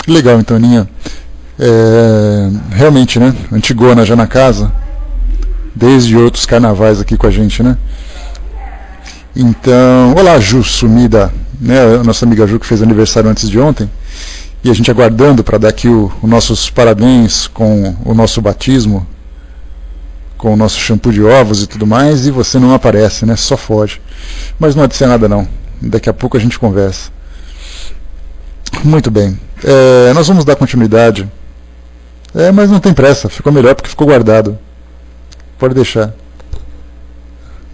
Legal, então, Aninha. Realmente, né? Antigona já na casa, desde outros carnavais aqui com a gente, né? Então, olá, Ju, sumida, né? A nossa amiga Ju que fez aniversário antes de ontem, e a gente aguardando para dar aqui os nossos parabéns com o nosso batismo, com o nosso shampoo de ovos e tudo mais, e você não aparece, né? Só foge. Mas não adianta nada não, daqui a pouco a gente conversa. Muito bem, nós vamos dar continuidade, mas não tem pressa, ficou melhor porque ficou guardado, pode deixar.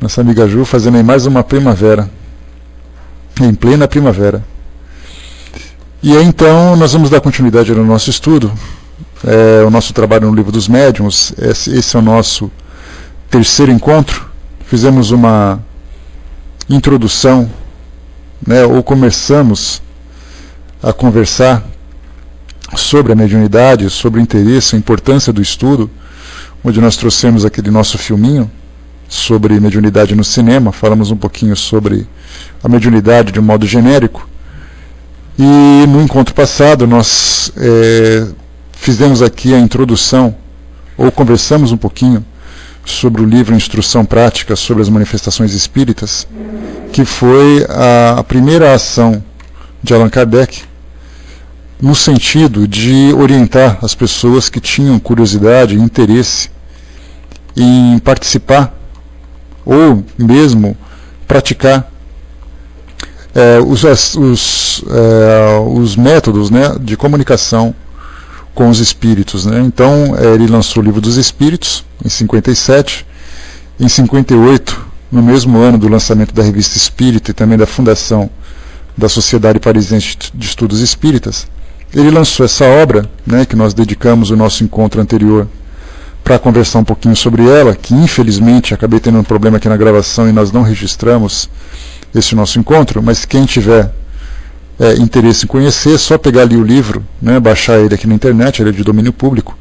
Nossa amiga Ju fazendo aí mais uma primavera, em plena primavera. E aí então nós vamos dar continuidade no nosso estudo, o nosso trabalho no Livro dos Médiuns. Esse é o nosso terceiro encontro. Fizemos uma introdução, né, ou começamos a conversar sobre a mediunidade, sobre o interesse, a importância do estudo, onde nós trouxemos aquele nosso filminho sobre mediunidade no cinema, falamos um pouquinho sobre a mediunidade de um modo genérico, e no encontro passado nós fizemos aqui a introdução, ou conversamos um pouquinho sobre o livro Instrução Prática sobre as Manifestações Espíritas, que foi a primeira ação de Allan Kardec, no sentido de orientar as pessoas que tinham curiosidade e interesse em participar ou mesmo praticar os métodos, né, de comunicação com os espíritos, né? Então ele lançou o Livro dos Espíritos em 57, em 58, no mesmo ano do lançamento da Revista Espírita e também da fundação da Sociedade Parisiense de Estudos Espíritas, ele lançou essa obra, né, que nós dedicamos o nosso encontro anterior para conversar um pouquinho sobre ela, que infelizmente acabei tendo um problema aqui na gravação e nós não registramos esse nosso encontro, mas quem tiver interesse em conhecer, é só pegar ali o livro, né, baixar ele aqui na internet, ele é de domínio público,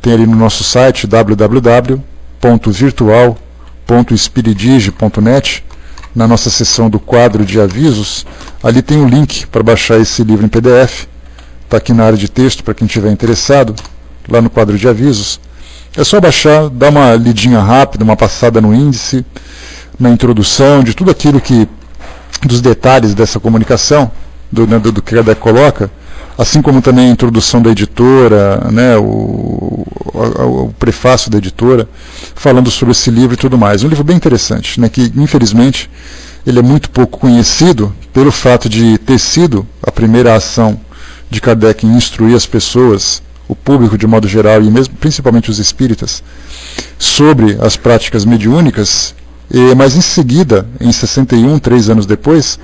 tem ali no nosso site www.virtual.espiridige.net, na nossa seção do quadro de avisos, ali tem um link para baixar esse livro em PDF, está aqui na área de texto para quem estiver interessado, lá no quadro de avisos. É só baixar, dar uma lidinha rápida, uma passada no índice, na introdução, de tudo aquilo que, dos detalhes dessa comunicação, do que Kardec coloca, assim como também a introdução da editora, né, o prefácio da editora, falando sobre esse livro e tudo mais. Um livro bem interessante, né, que infelizmente ele é muito pouco conhecido pelo fato de ter sido a primeira ação de Kardec em instruir as pessoas, o público de modo geral, e mesmo principalmente os espíritas, sobre as práticas mediúnicas, mas em seguida, em 61, 3 anos depois,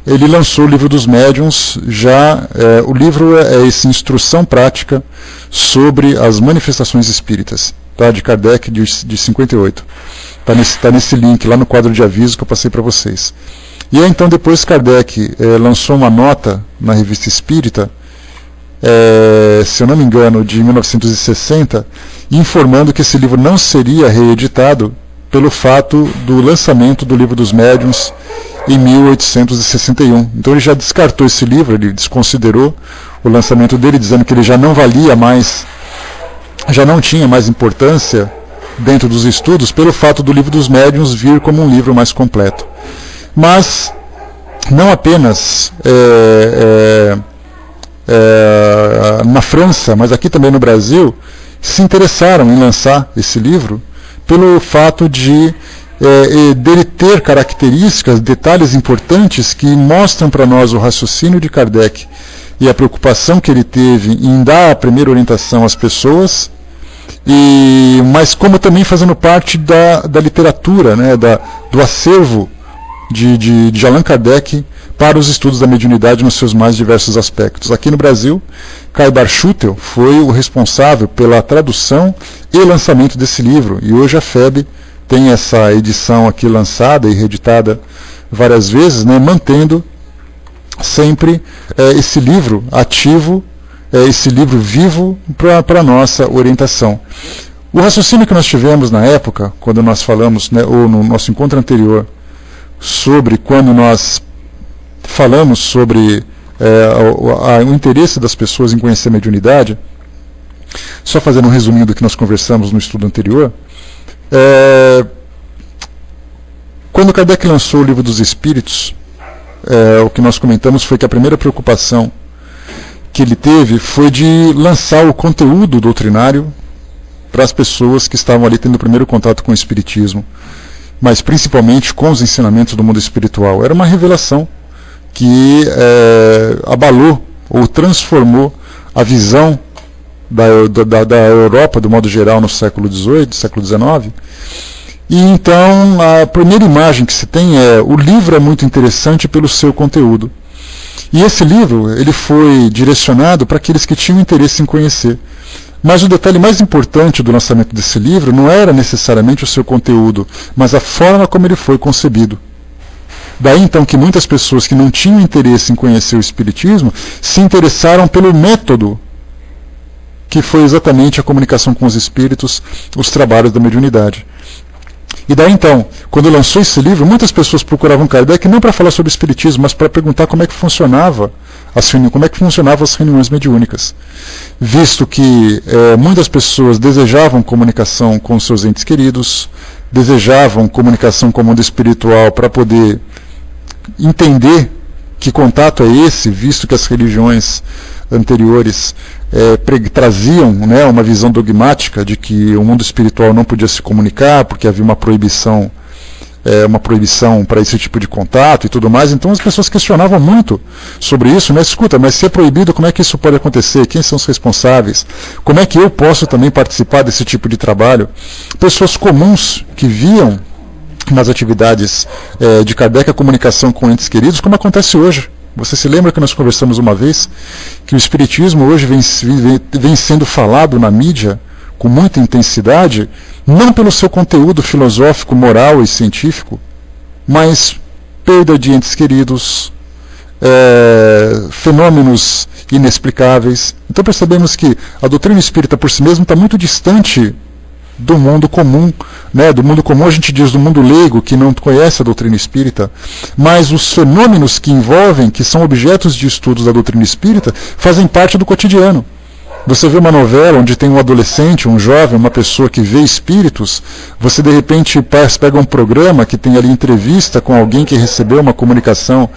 ele lançou o Livro dos Médiuns. O livro é essa instrução prática sobre as manifestações espíritas, tá, de Kardec, de 58. Está nesse link lá no quadro de aviso que eu passei para vocês. E aí, então, depois Kardec lançou uma nota na Revista Espírita, se eu não me engano, de 1960, informando que esse livro não seria reeditado pelo fato do lançamento do Livro dos Médiuns em 1861. Então ele já descartou esse livro, ele desconsiderou o lançamento dele, dizendo que ele já não valia mais, já não tinha mais importância dentro dos estudos, pelo fato do Livro dos Médiuns vir como um livro mais completo. Mas não apenas na França, mas aqui também no Brasil, se interessaram em lançar esse livro pelo fato de dele ter características, detalhes importantes que mostram para nós o raciocínio de Kardec e a preocupação que ele teve em dar a primeira orientação às pessoas, mas como também fazendo parte da literatura, né, do acervo de Allan Kardec para os estudos da mediunidade nos seus mais diversos aspectos. Aqui no Brasil, Kai Barschuttel foi o responsável pela tradução e lançamento desse livro, e hoje a FEB tem essa edição aqui lançada e reeditada várias vezes, né, mantendo sempre esse livro ativo, esse livro vivo para a nossa orientação. O raciocínio que nós tivemos na época, quando nós falamos, né, ou no nosso encontro anterior, quando nós falamos sobre o interesse das pessoas em conhecer a mediunidade, só fazendo um resuminho do que nós conversamos no estudo anterior, quando Kardec lançou o Livro dos Espíritos, o que nós comentamos foi que a primeira preocupação que ele teve foi de lançar o conteúdo doutrinário para as pessoas que estavam ali tendo o primeiro contato com o Espiritismo, mas principalmente com os ensinamentos do mundo espiritual. Era uma revelação que abalou ou transformou a visão da Europa, do modo geral, no século XVIII, século XIX. E então a primeira imagem que se tem o livro é muito interessante pelo seu conteúdo. E esse livro ele foi direcionado para aqueles que tinham interesse em conhecer. Mas o detalhe mais importante do lançamento desse livro não era necessariamente o seu conteúdo, mas a forma como ele foi concebido. Daí então que muitas pessoas que não tinham interesse em conhecer o Espiritismo se interessaram pelo método, que foi exatamente a comunicação com os espíritos, os trabalhos da mediunidade. E daí então, quando lançou esse livro, muitas pessoas procuravam Kardec não para falar sobre o Espiritismo, mas para perguntar como é que funcionava as reuniões mediúnicas. Visto que muitas pessoas desejavam comunicação com seus entes queridos, desejavam comunicação com o mundo espiritual para poder entender que contato é esse, visto que as religiões anteriores traziam, né, uma visão dogmática de que o mundo espiritual não podia se comunicar, porque havia uma proibição para esse tipo de contato e tudo mais. Então as pessoas questionavam muito sobre isso, né? Escuta, mas se é proibido, como é que isso pode acontecer? Quem são os responsáveis? Como é que eu posso também participar desse tipo de trabalho? Pessoas comuns que viam nas atividades de Kardec a comunicação com entes queridos, como acontece hoje. Você se lembra que nós conversamos uma vez que o Espiritismo hoje vem sendo falado na mídia com muita intensidade, não pelo seu conteúdo filosófico, moral e científico, mas perda de entes queridos, fenômenos inexplicáveis. Então percebemos que a doutrina espírita por si mesma está muito distante do mundo comum, né? Do mundo comum a gente diz do mundo leigo, que não conhece a doutrina espírita, mas os fenômenos que envolvem, que são objetos de estudos da doutrina espírita, fazem parte do cotidiano. Você vê uma novela onde tem um adolescente, um jovem, uma pessoa que vê espíritos, você de repente pega um programa que tem ali entrevista com alguém que recebeu uma comunicação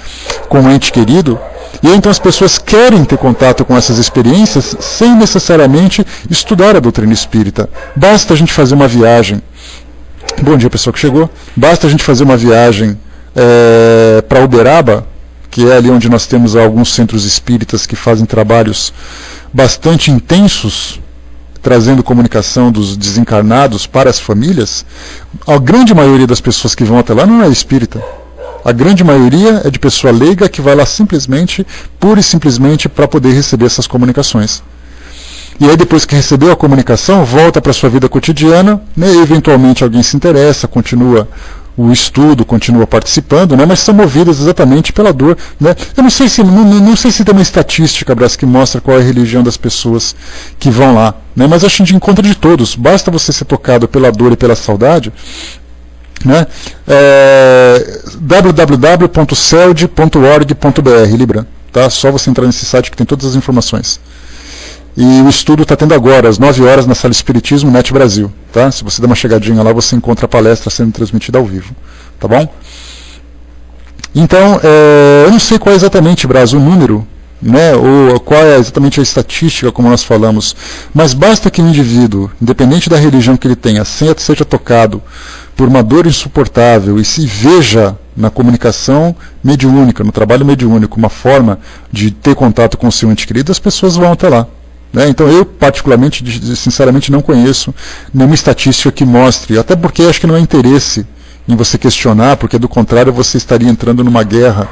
com um ente querido, e aí então as pessoas querem ter contato com essas experiências sem necessariamente estudar a doutrina espírita. Basta a gente fazer uma viagem. Bom dia, pessoal que chegou. Basta a gente fazer uma viagem para Uberaba, que é ali onde nós temos alguns centros espíritas que fazem trabalhos bastante intensos, trazendo comunicação dos desencarnados para as famílias. A grande maioria das pessoas que vão até lá não é espírita. A grande maioria é de pessoa leiga que vai lá simplesmente, pura e simplesmente, para poder receber essas comunicações. E aí depois que recebeu a comunicação, volta para a sua vida cotidiana, né, eventualmente alguém se interessa, continua o estudo, continua participando, né, mas são movidas exatamente pela dor. Né. Eu não sei se tem uma estatística, Brás, que mostra qual é a religião das pessoas que vão lá, né, mas acho que a gente encontra de todos. Basta você ser tocado pela dor e pela saudade, né? www.celd.org.br, Libra, tá? Só você entrar nesse site que tem todas as informações. E o estudo está tendo agora, às 9 horas, na Sala Espiritismo Net Brasil, tá? Se você der uma chegadinha lá, você encontra a palestra sendo transmitida ao vivo, tá bom? Então, eu não sei qual é exatamente, Brás, o número, né, ou qual é exatamente a estatística, como nós falamos, mas basta que o indivíduo, independente da religião que ele tenha, seja tocado por uma dor insuportável e se veja na comunicação mediúnica, no trabalho mediúnico, uma forma de ter contato com o seu ente querido, as pessoas vão até lá. Né? Então eu, particularmente, sinceramente, não conheço nenhuma estatística que mostre, até porque acho que não é interesse em você questionar, porque do contrário você estaria entrando numa guerra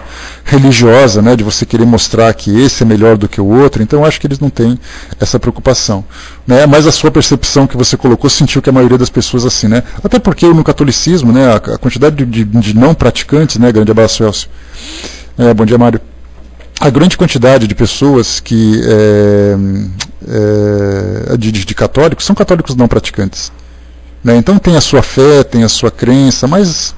religiosa, né, de você querer mostrar que esse é melhor do que o outro. Então eu acho que eles não têm essa preocupação, né, mas a sua percepção que você colocou sentiu que a maioria das pessoas assim, né, até porque no catolicismo, né, a quantidade de não praticantes, né, grande abraço, Elcio, bom dia, Mário, a grande quantidade de pessoas que de católicos são católicos não praticantes. Né? Então tem a sua fé, tem a sua crença, mas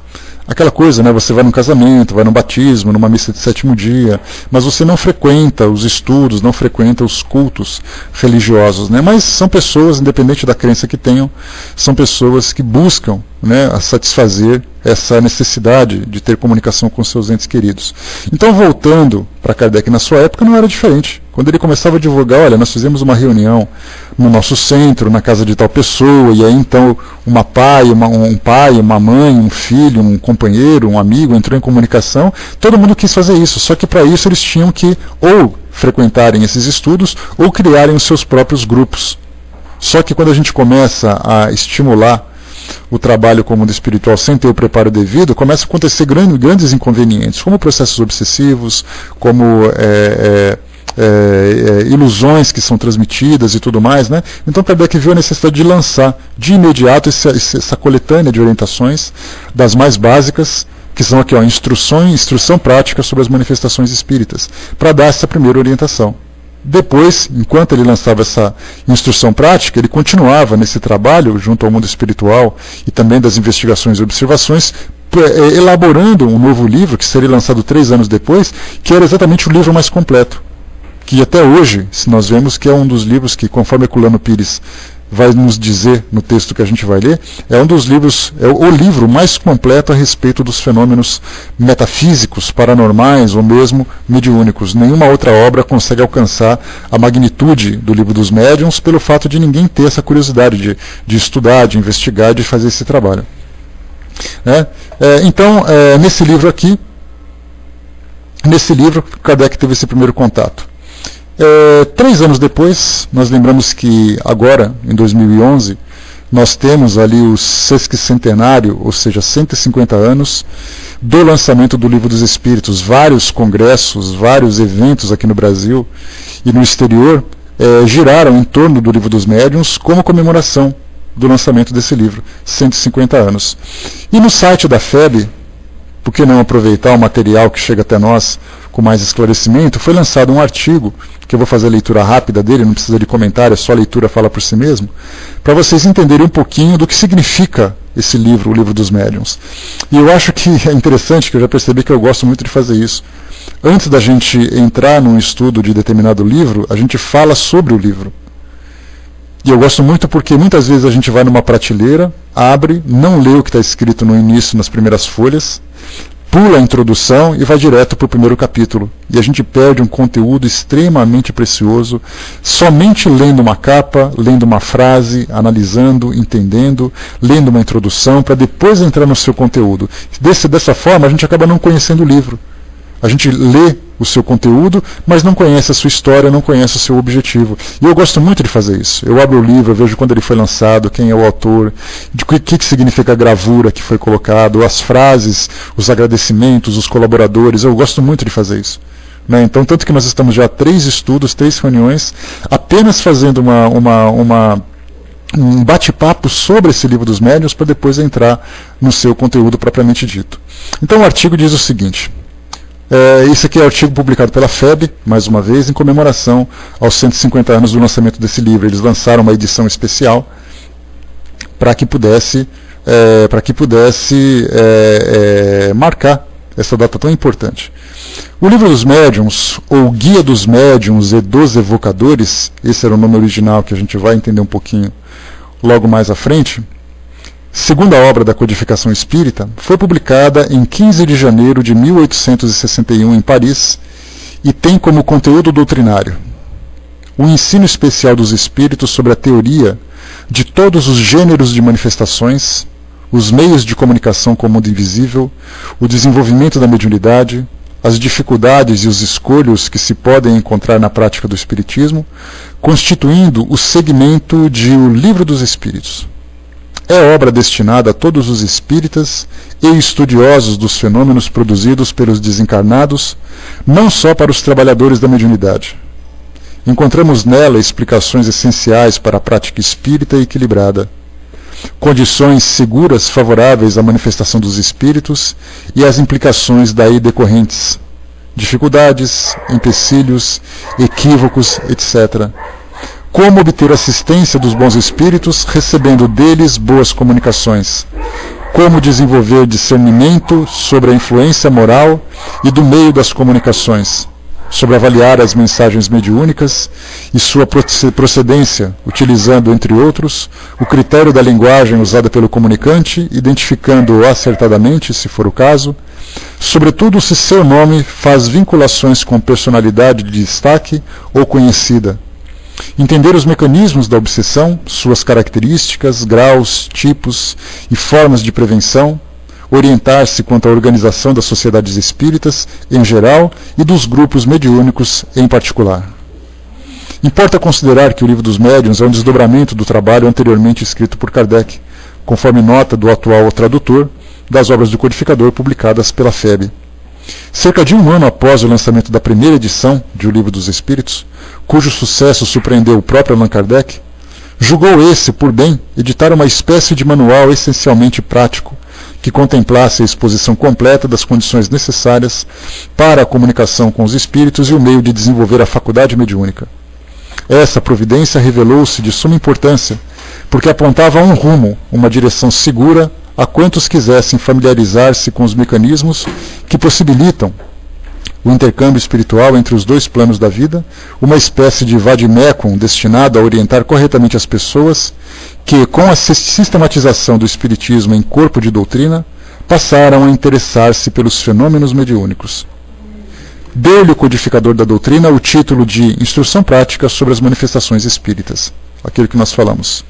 aquela coisa, né? Você vai num casamento, vai num batismo, numa missa de 7º dia, mas você não frequenta os estudos, não frequenta os cultos religiosos, né? Mas são pessoas, independente da crença que tenham, são pessoas que buscam, né, a satisfazer essa necessidade de ter comunicação com seus entes queridos. Então, voltando para Kardec na sua época, não era diferente. Quando ele começava a divulgar, olha, nós fizemos uma reunião no nosso centro, na casa de tal pessoa, e aí então um pai, uma mãe, um filho, um companheiro, um amigo entrou em comunicação, todo mundo quis fazer isso, só que para isso eles tinham que ou frequentarem esses estudos ou criarem os seus próprios grupos. Só que quando a gente começa a estimular o trabalho com o mundo espiritual sem ter o preparo devido, começa a acontecer grandes inconvenientes, como processos obsessivos, como ilusões que são transmitidas e tudo mais, né? Então Kardec viu a necessidade de lançar de imediato essa coletânea de orientações, das mais básicas, que são aqui, ó, instrução prática sobre as manifestações espíritas, para dar essa primeira orientação. Depois, enquanto ele lançava essa instrução prática, ele continuava nesse trabalho junto ao mundo espiritual e também das investigações e observações, elaborando um novo livro, que seria lançado 3 anos depois, que era exatamente o livro mais completo. Que até hoje, se nós vemos que é um dos livros que, conforme Herculano Pires vai nos dizer no texto que a gente vai ler, é um dos livros, é o livro mais completo a respeito dos fenômenos metafísicos, paranormais ou mesmo mediúnicos. Nenhuma outra obra consegue alcançar a magnitude do Livro dos Médiuns pelo fato de ninguém ter essa curiosidade de estudar, de investigar, de fazer esse trabalho. Então, nesse livro aqui, Kardec teve esse primeiro contato. 3 anos depois, nós lembramos que agora, em 2011, nós temos ali o sesquicentenário, ou seja, 150 anos, do lançamento do Livro dos Espíritos. Vários congressos, vários eventos aqui no Brasil e no exterior giraram em torno do Livro dos Médiuns como comemoração do lançamento desse livro, 150 anos. E no site da FEB, por que não aproveitar o material que chega até nós com mais esclarecimento, foi lançado um artigo, que eu vou fazer a leitura rápida dele, não precisa de comentário, é só a leitura fala por si mesmo, para vocês entenderem um pouquinho do que significa esse livro, o Livro dos Médiuns. E eu acho que é interessante, que eu já percebi que eu gosto muito de fazer isso. Antes da gente entrar num estudo de determinado livro, a gente fala sobre o livro. E eu gosto muito porque muitas vezes a gente vai numa prateleira, abre, não lê o que está escrito no início, nas primeiras folhas, pula a introdução e vai direto para o primeiro capítulo. E a gente perde um conteúdo extremamente precioso, somente lendo uma capa, lendo uma frase, analisando, entendendo, lendo uma introdução, para depois entrar no seu conteúdo. Dessa forma, a gente acaba não conhecendo o livro. A gente lê o seu conteúdo, mas não conhece a sua história, não conhece o seu objetivo. E eu gosto muito de fazer isso. Eu abro o livro, eu vejo quando ele foi lançado, quem é o autor, de que significa a gravura que foi colocado, as frases, os agradecimentos, os colaboradores. Eu gosto muito de fazer isso. Então, tanto que nós estamos já 3 estudos, 3 reuniões, apenas fazendo um bate-papo sobre esse Livro dos Médiuns para depois entrar no seu conteúdo propriamente dito. Então o artigo diz o seguinte: esse aqui é o artigo publicado pela FEB, mais uma vez, em comemoração aos 150 anos do lançamento desse livro. Eles lançaram uma edição especial para que pudesse marcar essa data tão importante. O Livro dos Médiuns, ou Guia dos Médiuns e dos Evocadores, esse era o nome original que a gente vai entender um pouquinho logo mais à frente, segunda obra da codificação espírita, foi publicada em 15 de janeiro de 1861 em Paris e tem como conteúdo doutrinário o ensino especial dos espíritos sobre a teoria de todos os gêneros de manifestações, os meios de comunicação com o mundo invisível, o desenvolvimento da mediunidade, as dificuldades e os escolhos que se podem encontrar na prática do espiritismo, constituindo o segmento de O Livro dos Espíritos. É obra destinada a todos os espíritas e estudiosos dos fenômenos produzidos pelos desencarnados, não só para os trabalhadores da mediunidade. Encontramos nela explicações essenciais para a prática espírita equilibrada, condições seguras favoráveis à manifestação dos espíritos e as implicações daí decorrentes, dificuldades, empecilhos, equívocos, etc. Como obter assistência dos bons espíritos, recebendo deles boas comunicações. como desenvolver discernimento sobre a influência moral e do meio das comunicações, sobre avaliar as mensagens mediúnicas e sua procedência, utilizando, entre outros, o critério da linguagem usada pelo comunicante, identificando-o acertadamente, se for o caso, sobretudo se seu nome faz vinculações com personalidade de destaque ou conhecida. Entender os mecanismos da obsessão, suas características, graus, tipos e formas de prevenção, orientar-se quanto à organização das sociedades espíritas em geral e dos grupos mediúnicos em particular. Importa considerar que o Livro dos Médiuns é um desdobramento do trabalho anteriormente escrito por Kardec, conforme nota do atual tradutor das obras do codificador publicadas pela FEB. Cerca de um ano após o lançamento da primeira edição de O Livro dos Espíritos, cujo sucesso surpreendeu o próprio Allan Kardec, julgou esse por bem editar uma espécie de manual essencialmente prático, que contemplasse a exposição completa das condições necessárias para a comunicação com os espíritos e o meio de desenvolver a faculdade mediúnica. Essa providência revelou-se de suma importância, porque apontava um rumo, uma direção segura a quantos quisessem familiarizar-se com os mecanismos que possibilitam o intercâmbio espiritual entre os dois planos da vida, uma espécie de vademecum destinado a orientar corretamente as pessoas que, com a sistematização do espiritismo em corpo de doutrina, passaram a interessar-se pelos fenômenos mediúnicos. Deu-lhe o codificador da doutrina o título de Instrução Prática sobre as Manifestações Espíritas, aquilo que nós falamos.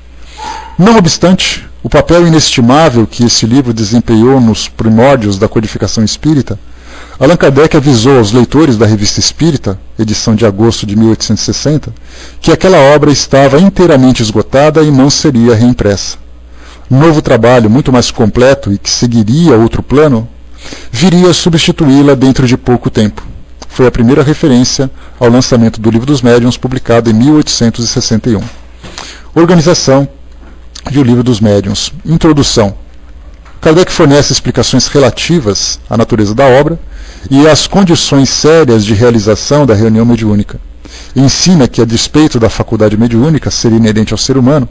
Não obstante, o papel inestimável que esse livro desempenhou nos primórdios da codificação espírita, Allan Kardec avisou aos leitores da Revista Espírita, edição de agosto de 1860, que aquela obra estava inteiramente esgotada e não seria reimpressa. Novo trabalho, muito mais completo e que seguiria outro plano, viria a substituí-la dentro de pouco tempo. Foi a primeira referência ao lançamento do Livro dos Médiuns, publicado em 1861. Organização de O Livro dos Médiuns. Introdução. Kardec fornece explicações relativas à natureza da obra e às condições sérias de realização da reunião mediúnica. Ensina que, a despeito da faculdade mediúnica ser inerente ao ser humano,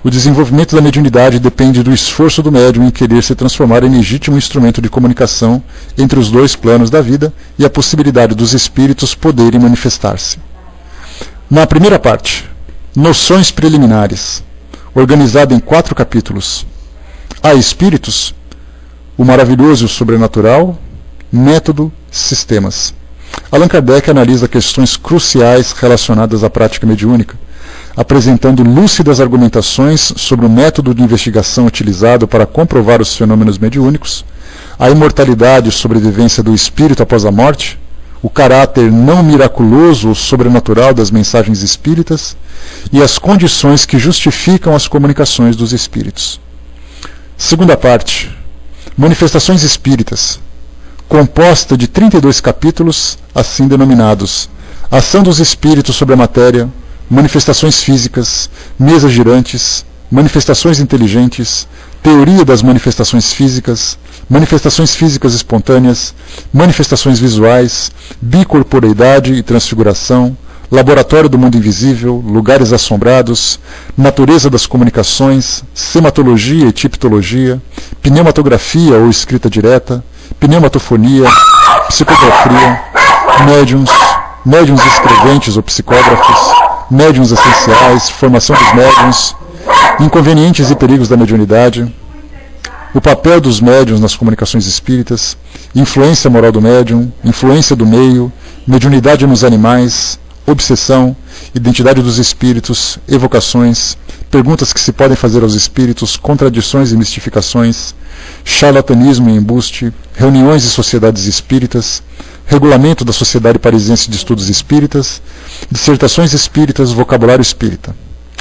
o desenvolvimento da mediunidade depende do esforço do médium em querer se transformar em legítimo instrumento de comunicação entre os dois planos da vida e a possibilidade dos espíritos poderem manifestar-se. Na primeira parte, noções preliminares, organizada em 4 capítulos. Há espíritos, o maravilhoso e o sobrenatural, método, sistemas. Allan Kardec analisa questões cruciais relacionadas à prática mediúnica, apresentando lúcidas argumentações sobre o método de investigação utilizado para comprovar os fenômenos mediúnicos, a imortalidade e sobrevivência do espírito após a morte, o caráter não miraculoso ou sobrenatural das mensagens espíritas e as condições que justificam as comunicações dos espíritos. Segunda parte, Manifestações Espíritas, composta de 32 capítulos, assim denominados Ação dos Espíritos sobre a Matéria, Manifestações Físicas, Mesas Girantes, Manifestações Inteligentes, Teoria das Manifestações Físicas, Manifestações Físicas Espontâneas, Manifestações Visuais, Bicorporeidade e Transfiguração, Laboratório do Mundo Invisível, Lugares Assombrados, Natureza das Comunicações, Sematologia e Tiptologia, Pneumatografia ou Escrita Direta, Pneumatofonia, Psicografia, médiuns escreventes ou psicógrafos, médiuns essenciais, formação dos médiuns, inconvenientes e perigos da mediunidade, o papel dos médiuns nas comunicações espíritas, influência moral do médium, influência do meio, mediunidade nos animais, obsessão, identidade dos espíritos, evocações, perguntas que se podem fazer aos espíritos, contradições e mistificações, charlatanismo e embuste, reuniões e sociedades espíritas, regulamento da Sociedade Parisiense de Estudos Espíritas, dissertações espíritas, vocabulário espírita.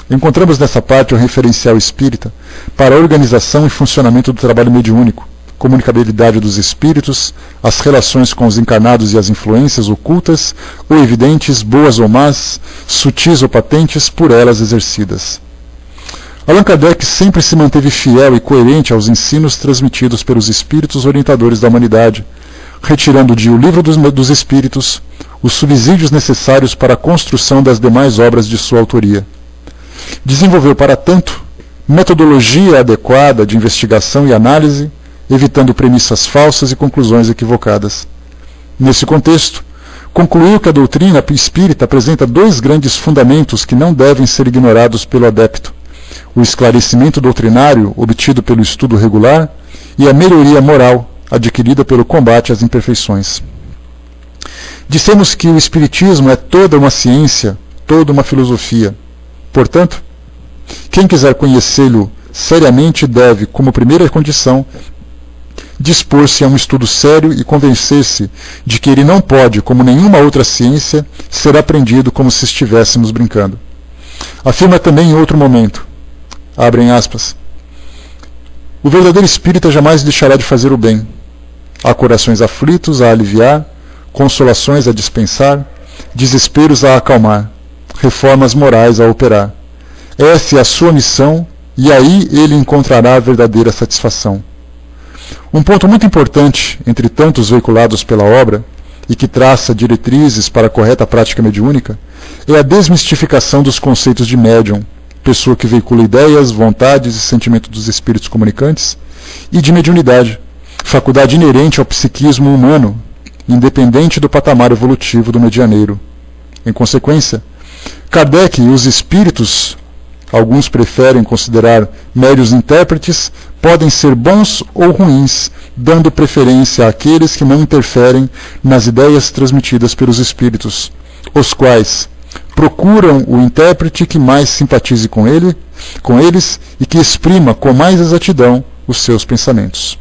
Encontramos nessa parte o referencial espírita para a organização e funcionamento do trabalho mediúnico, comunicabilidade dos espíritos, as relações com os encarnados e as influências ocultas ou evidentes, boas ou más, sutis ou patentes, por elas exercidas. Allan Kardec sempre se manteve fiel e coerente aos ensinos transmitidos pelos espíritos orientadores da humanidade, retirando de O Livro dos Espíritos os subsídios necessários para a construção das demais obras de sua autoria. Desenvolveu, para tanto, metodologia adequada de investigação e análise, evitando premissas falsas e conclusões equivocadas. Nesse contexto, concluiu que a doutrina espírita apresenta dois grandes fundamentos que não devem ser ignorados pelo adepto: o esclarecimento doutrinário obtido pelo estudo regular e a melhoria moral adquirida pelo combate às imperfeições. Dissemos que o Espiritismo é toda uma ciência, toda uma filosofia. Portanto, quem quiser conhecê-lo seriamente deve, como primeira condição, dispor-se a um estudo sério e convencer-se de que ele não pode, como nenhuma outra ciência, ser aprendido como se estivéssemos brincando. Afirma também em outro momento, abrem aspas, o verdadeiro espírita jamais deixará de fazer o bem. Há corações aflitos a aliviar, consolações a dispensar, desesperos a acalmar, reformas morais a operar. Essa é a sua missão e aí ele encontrará a verdadeira satisfação. Um ponto muito importante, entre tantos veiculados pela obra, e que traça diretrizes para a correta prática mediúnica, é a desmistificação dos conceitos de médium, pessoa que veicula ideias, vontades e sentimentos dos espíritos comunicantes, e de mediunidade, faculdade inerente ao psiquismo humano, independente do patamar evolutivo do medianeiro. Em consequência, Kardec e os espíritos, alguns preferem considerar médios intérpretes, podem ser bons ou ruins, dando preferência àqueles que não interferem nas ideias transmitidas pelos espíritos, os quais procuram o intérprete que mais simpatize com eles e que exprima com mais exatidão os seus pensamentos.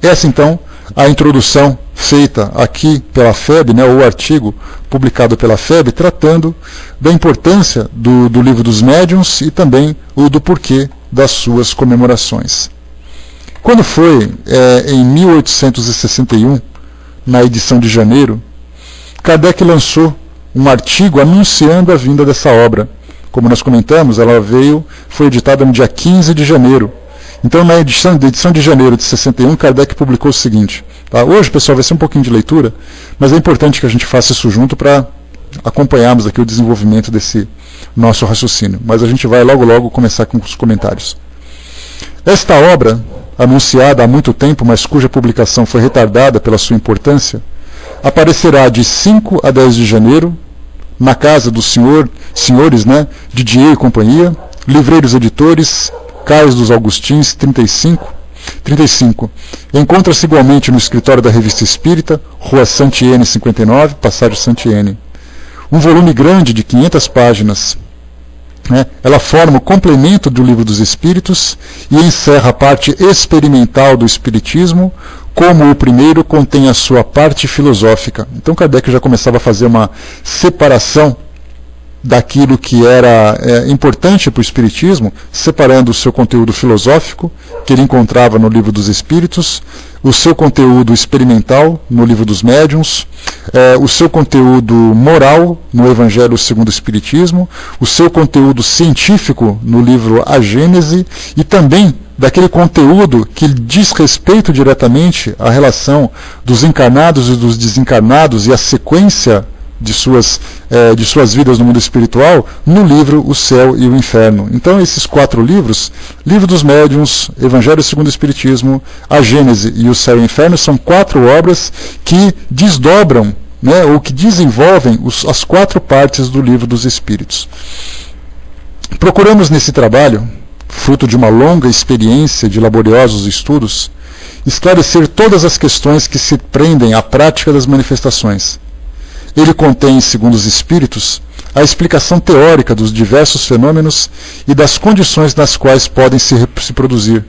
Essa, então, a introdução feita aqui pela FEB, o artigo publicado pela FEB, tratando da importância do Livro dos Médiuns e também do porquê das suas comemorações. Quando foi em 1861, na edição de janeiro, Kardec lançou um artigo anunciando a vinda dessa obra. Como nós comentamos, ela foi editada no dia 15 de janeiro. Então, na edição de janeiro de 61, Kardec publicou o seguinte. Tá? Hoje, pessoal, vai ser um pouquinho de leitura, mas é importante que a gente faça isso junto para acompanharmos aqui o desenvolvimento desse nosso raciocínio. Mas a gente vai logo começar com os comentários. Esta obra, anunciada há muito tempo, mas cuja publicação foi retardada pela sua importância, aparecerá de 5 a 10 de janeiro, na casa dos senhores Didier e companhia, Livreiros Editores, Cais dos Augustins, 35. Encontra-se igualmente no escritório da Revista Espírita, Rua Santiene 59, Passagem Santiene. Um volume grande de 500 páginas. Ela forma o complemento do Livro dos Espíritos e encerra a parte experimental do Espiritismo, como o primeiro contém a sua parte filosófica. Então Kardec já começava a fazer uma separação daquilo que era importante para o Espiritismo, separando o seu conteúdo filosófico, que ele encontrava no Livro dos Espíritos, o seu conteúdo experimental no Livro dos Médiuns, o seu conteúdo moral no Evangelho segundo o Espiritismo, o seu conteúdo científico no livro A Gênese, e também daquele conteúdo que diz respeito diretamente à relação dos encarnados e dos desencarnados e a sequência de suas vidas no mundo espiritual, no livro O Céu e o Inferno. Então esses 4 livros, Livro dos Médiuns, Evangelho segundo o Espiritismo, A Gênese e O Céu e o Inferno, são 4 obras que desdobram, ou que desenvolvem as 4 partes do Livro dos Espíritos. Procuramos nesse trabalho, fruto de uma longa experiência de laboriosos estudos, esclarecer todas as questões que se prendem à prática das manifestações. Ele contém, segundo os espíritos, a explicação teórica dos diversos fenômenos e das condições nas quais podem se produzir,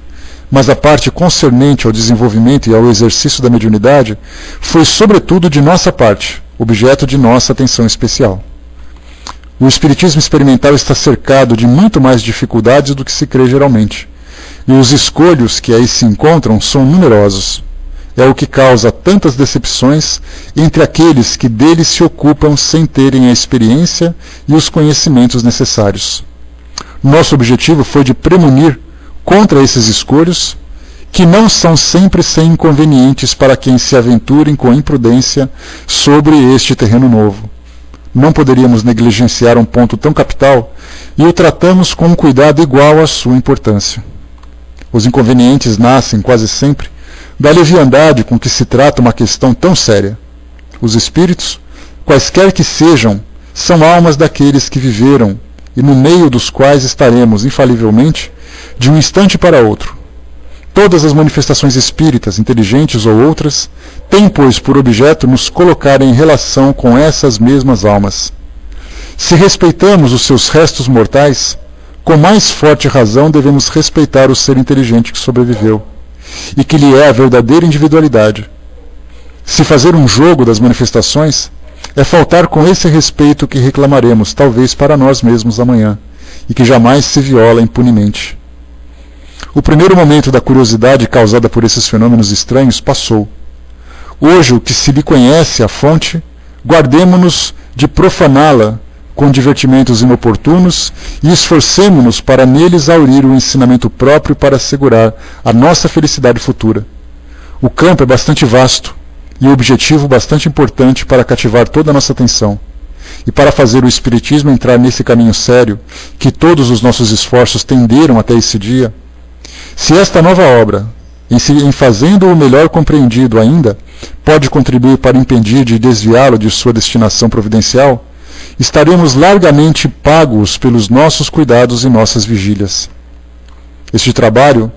mas a parte concernente ao desenvolvimento e ao exercício da mediunidade foi, sobretudo, de nossa parte, objeto de nossa atenção especial. O espiritismo experimental está cercado de muito mais dificuldades do que se crê geralmente, e os escolhos que aí se encontram são numerosos. É o que causa tantas decepções entre aqueles que dele se ocupam sem terem a experiência e os conhecimentos necessários. Nosso objetivo foi de premunir contra esses escolhos, que não são sempre sem inconvenientes para quem se aventurem com imprudência sobre este terreno novo. não poderíamos negligenciar um ponto tão capital e o tratamos com um cuidado igual à sua importância. Os inconvenientes nascem, quase sempre, da leviandade com que se trata uma questão tão séria. Os espíritos, quaisquer que sejam, são almas daqueles que viveram e no meio dos quais estaremos, infalivelmente, de um instante para outro. Todas as manifestações espíritas, inteligentes ou outras, têm, pois, por objeto nos colocar em relação com essas mesmas almas. Se respeitamos os seus restos mortais, com mais forte razão devemos respeitar o ser inteligente que sobreviveu, e que lhe é a verdadeira individualidade. Se fazer um jogo das manifestações, é faltar com esse respeito que reclamaremos, talvez para nós mesmos amanhã, e que jamais se viola impunemente. O primeiro momento da curiosidade causada por esses fenômenos estranhos passou. Hoje, o que se lhe conhece a fonte, guardemo-nos de profaná-la com divertimentos inoportunos e esforcemo-nos para neles aurir o ensinamento próprio para assegurar a nossa felicidade futura. O campo é bastante vasto e o objetivo bastante importante para cativar toda a nossa atenção. E para fazer o Espiritismo entrar nesse caminho sério, que todos os nossos esforços tenderam até esse dia, se esta nova obra, em fazendo-o melhor compreendido ainda, pode contribuir para impedir de desviá-lo de sua destinação providencial, estaremos largamente pagos pelos nossos cuidados e nossas vigílias. Este trabalho,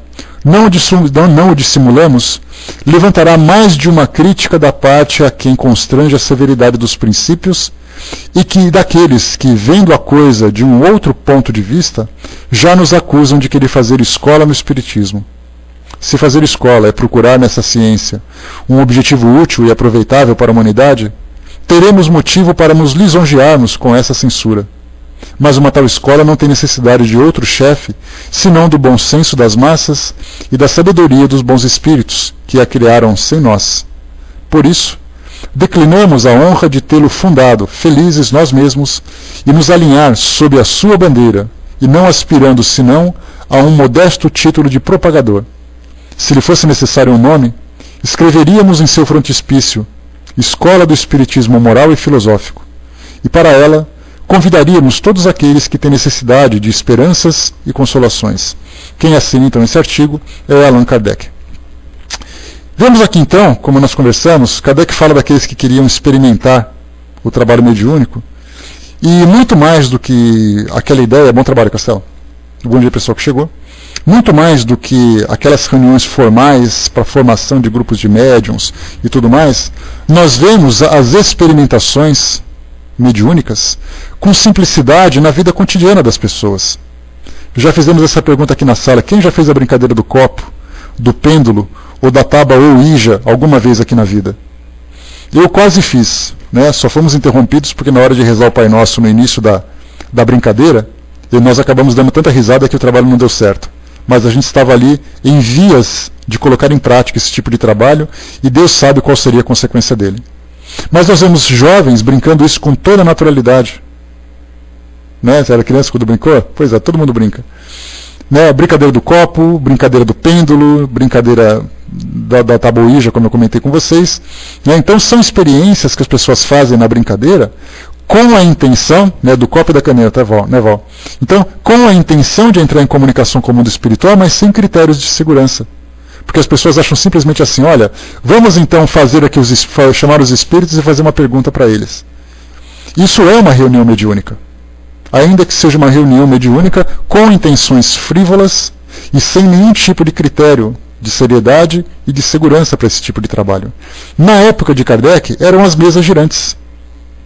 não o dissimulamos, levantará mais de uma crítica da parte a quem constrange a severidade dos princípios e que daqueles que, vendo a coisa de um outro ponto de vista, já nos acusam de querer fazer escola no Espiritismo. Se fazer escola é procurar nessa ciência um objetivo útil e aproveitável para a humanidade, teremos motivo para nos lisonjearmos com essa censura. Mas uma tal escola não tem necessidade de outro chefe, senão do bom senso das massas e da sabedoria dos bons espíritos, que a criaram sem nós. Por isso, declinamos a honra de tê-lo fundado, felizes nós mesmos, e nos alinhar sob a sua bandeira, e não aspirando senão a um modesto título de propagador. Se lhe fosse necessário um nome, escreveríamos em seu frontispício Escola do Espiritismo Moral e Filosófico, e para ela convidaríamos todos aqueles que têm necessidade de esperanças e consolações. Quem assina então esse artigo é Allan Kardec. Vemos aqui então, como nós conversamos, Kardec fala daqueles que queriam experimentar o trabalho mediúnico, e muito mais do que aquela ideia, bom trabalho, Castelo, bom dia pessoal que chegou, muito mais do que aquelas reuniões formais para formação de grupos de médiuns e tudo mais, nós vemos as experimentações mediúnicas com simplicidade na vida cotidiana das pessoas. Já fizemos essa pergunta aqui na sala: quem já fez a brincadeira do copo, do pêndulo ou da tábua ou ija alguma vez aqui na vida? Eu quase fiz, né? Só fomos interrompidos porque na hora de rezar o Pai Nosso no início da brincadeira, nós acabamos dando tanta risada que o trabalho não deu certo. Mas a gente estava ali em vias de colocar em prática esse tipo de trabalho e Deus sabe qual seria a consequência dele. Mas nós vemos jovens brincando isso com toda a naturalidade. Né? Você era criança quando brincou? Pois é, todo mundo brinca. Né? Brincadeira do copo, brincadeira do pêndulo, brincadeira da tabuíja, como eu comentei com vocês. Né? Então são experiências que as pessoas fazem na brincadeira com a intenção, né, do copo e da caneta, né, Val? Então, com a intenção de entrar em comunicação com o mundo espiritual, mas sem critérios de segurança. Porque as pessoas acham simplesmente assim: olha, vamos então fazer aqui chamar os espíritos e fazer uma pergunta para eles. Isso é uma reunião mediúnica. Ainda que seja uma reunião mediúnica com intenções frívolas e sem nenhum tipo de critério de seriedade e de segurança para esse tipo de trabalho. Na época de Kardec, eram as mesas girantes.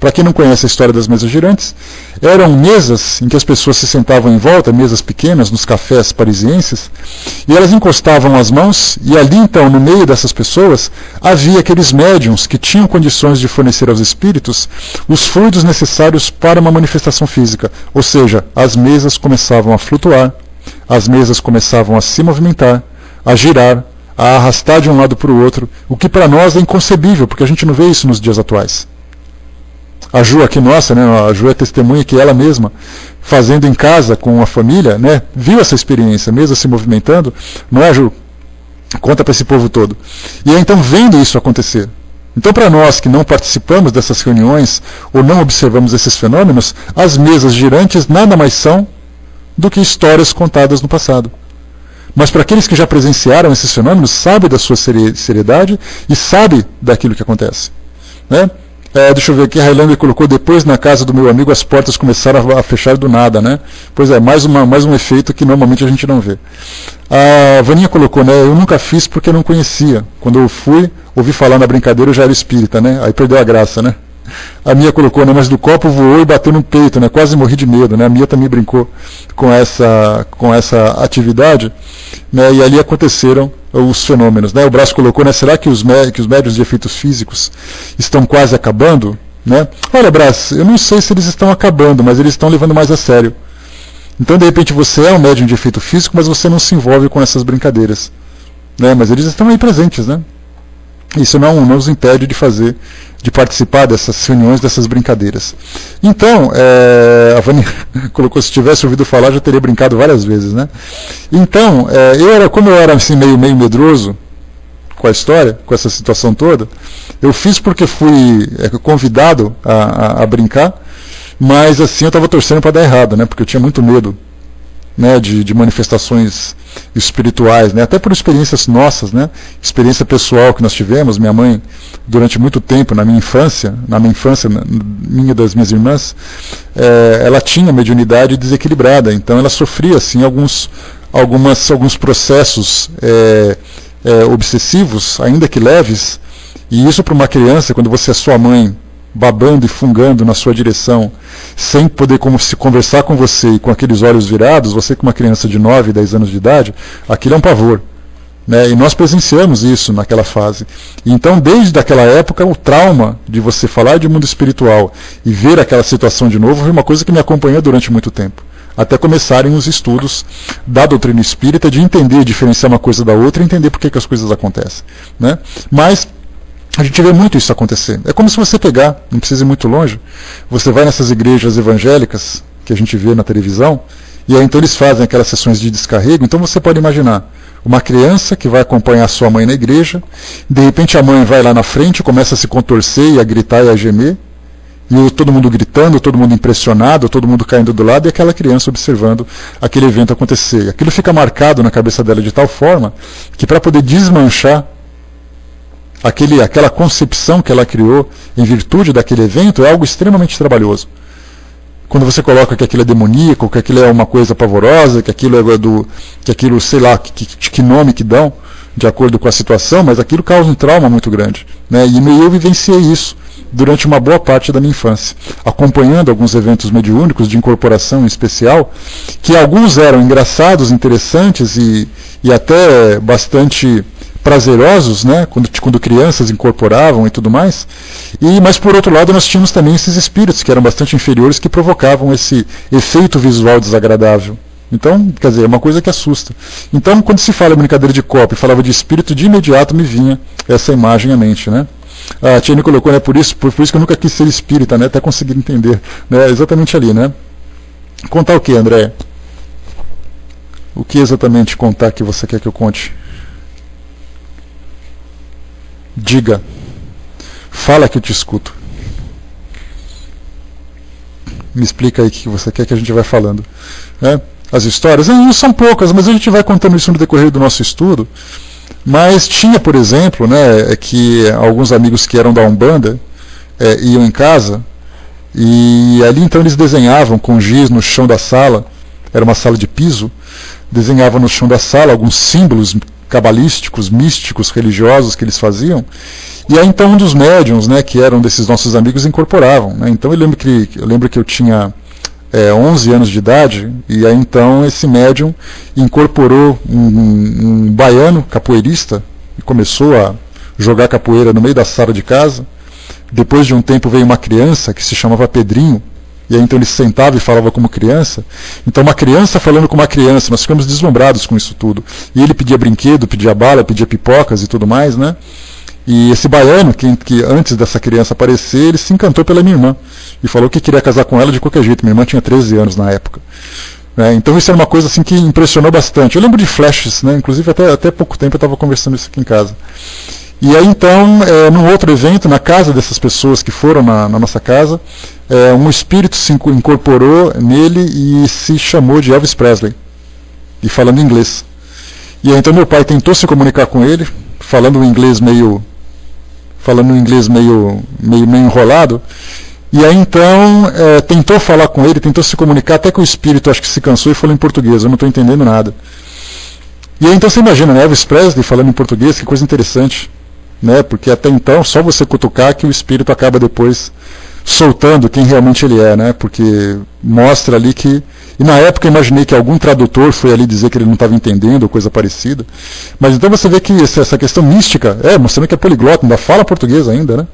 Para quem não conhece a história das mesas girantes, eram mesas em que as pessoas se sentavam em volta, mesas pequenas, nos cafés parisienses, e elas encostavam as mãos, e ali então, no meio dessas pessoas, havia aqueles médiuns que tinham condições de fornecer aos espíritos os fluidos necessários para uma manifestação física. Ou seja, as mesas começavam a flutuar, as mesas começavam a se movimentar, a girar, a arrastar de um lado para o outro, o que para nós é inconcebível, porque a gente não vê isso nos dias atuais. A Ju aqui, nossa, né, a Ju é testemunha que ela mesma, fazendo em casa com a família, né, viu essa experiência, mesmo se movimentando, não é, Ju? Conta para esse povo todo. E aí, então, vendo isso acontecer, Então, para nós que não participamos dessas reuniões ou não observamos esses fenômenos, as mesas girantes nada mais são do que histórias contadas no passado. Mas para aqueles que já presenciaram esses fenômenos, sabem da sua seriedade e sabem daquilo que acontece. Né? Deixa eu ver aqui, a Highlander colocou: depois na casa do meu amigo as portas começaram a fechar do nada, né? Pois é, mais um efeito que normalmente a gente não vê. A Vaninha colocou, né? Eu nunca fiz porque não conhecia. Quando eu fui, ouvi falar na brincadeira, eu já era espírita, né? Aí perdeu a graça, né? A Mia colocou, né? Mas do copo voou e bateu no peito, né? Quase morri de medo, né? A Mia também brincou com essa atividade, né? E ali aconteceram os fenômenos, né? O Braço colocou, né? Será que os médiuns de efeitos físicos estão quase acabando, né? Olha, Braço, eu não sei se eles estão acabando, mas eles estão levando mais a sério. Então, de repente, você é um médium de efeito físico, mas você não se envolve com essas brincadeiras, né? Mas eles estão aí presentes, né? Isso não nos impede de participar dessas reuniões, dessas brincadeiras. Então, a Vânia colocou, se tivesse ouvido falar, já teria brincado várias vezes, né? Então, como eu era assim, meio medroso com a história, com essa situação toda, eu fiz porque fui convidado a brincar, mas assim eu estava torcendo para dar errado, né? Porque eu tinha muito medo, né, de manifestações espirituais, né, até por experiências nossas, né, experiência pessoal que nós tivemos. Minha mãe, durante muito tempo, na minha infância, minha e das minhas irmãs, ela tinha mediunidade desequilibrada, então ela sofria assim alguns processos obsessivos, ainda que leves, e isso para uma criança, quando você é sua mãe, babando e fungando na sua direção, sem poder se conversar com você e com aqueles olhos virados, você com uma criança de 9, 10 anos de idade, aquilo é um pavor. Né? E nós presenciamos isso naquela fase. Então, desde aquela época, o trauma de você falar de mundo espiritual e ver aquela situação de novo foi uma coisa que me acompanhou durante muito tempo. Até começarem os estudos da doutrina espírita, de entender, diferenciar uma coisa da outra e entender por que as coisas acontecem. Né? Mas a gente vê muito isso acontecer. É como se você pegar, não precisa ir muito longe, você vai nessas igrejas evangélicas que a gente vê na televisão, e aí então eles fazem aquelas sessões de descarrego. Então você pode imaginar uma criança que vai acompanhar sua mãe na igreja, de repente a mãe vai lá na frente, começa a se contorcer e a gritar e a gemer, e todo mundo gritando, todo mundo impressionado, todo mundo caindo do lado, e aquela criança observando aquele evento acontecer. Aquilo fica marcado na cabeça dela de tal forma que, para poder desmanchar aquela concepção que ela criou em virtude daquele evento, é algo extremamente trabalhoso. Quando você coloca que aquilo é demoníaco, que aquilo é uma coisa pavorosa, que aquilo sei lá, que nome que dão, de acordo com a situação, mas aquilo causa um trauma muito grande. Né? E eu vivenciei isso durante uma boa parte da minha infância, acompanhando alguns eventos mediúnicos de incorporação em especial, que alguns eram engraçados, interessantes e até bastante prazerosos, né, quando crianças incorporavam e tudo mais, mas por outro lado nós tínhamos também esses espíritos que eram bastante inferiores, que provocavam esse efeito visual desagradável. Então, quer dizer, é uma coisa que assusta. Então, quando se fala em brincadeira de copo e falava de espírito, de imediato me vinha essa imagem à mente, né? A Tiane colocou, né, por isso que eu nunca quis ser espírita, né, até conseguir entender, né, exatamente ali, né? Contar o que, André? O que exatamente contar que você quer que eu conte? Diga. Fala que eu te escuto. Me explica aí o que você quer que a gente vai falando. Né? As histórias, não são poucas, mas a gente vai contando isso no decorrer do nosso estudo. Mas tinha, por exemplo, né, que alguns amigos que eram da Umbanda iam em casa, e ali então eles desenhavam com giz no chão da sala, era uma sala de piso, desenhavam no chão da sala alguns símbolos cabalísticos, místicos, religiosos que eles faziam, e aí então um dos médiuns, né, que eram desses nossos amigos, incorporavam. Né? Então eu lembro que eu tinha 11 anos de idade, e aí então esse médium incorporou um baiano capoeirista, e começou a jogar capoeira no meio da sala de casa. Depois de um tempo veio uma criança que se chamava Pedrinho, e aí então ele sentava e falava como criança. Então uma criança falando com uma criança, nós ficamos deslumbrados com isso tudo. E ele pedia brinquedo, pedia bala, pedia pipocas e tudo mais, né? E esse baiano, que antes dessa criança aparecer, ele se encantou pela minha irmã. E falou que queria casar com ela de qualquer jeito. Minha irmã tinha 13 anos na época. Então isso era uma coisa assim que impressionou bastante. Eu lembro de flashes, né? Inclusive até pouco tempo eu estava conversando isso aqui em casa. E aí então, num outro evento, na casa dessas pessoas que foram na nossa casa, um espírito se incorporou nele e se chamou de Elvis Presley, e falando inglês. E aí então meu pai tentou se comunicar com ele, falando um inglês meio enrolado, e aí então tentou falar com ele, tentou se comunicar, até que o espírito acho que se cansou e falou em português, eu não estou entendendo nada. E aí então você imagina, né, Elvis Presley falando em português, que coisa interessante, né, porque até então só você cutucar que o espírito acaba depois soltando quem realmente ele é, né, porque mostra ali que... E na época eu imaginei que algum tradutor foi ali dizer que ele não estava entendendo ou coisa parecida. Mas então você vê que essa questão mística, mostrando que é poliglota, ainda fala português ainda,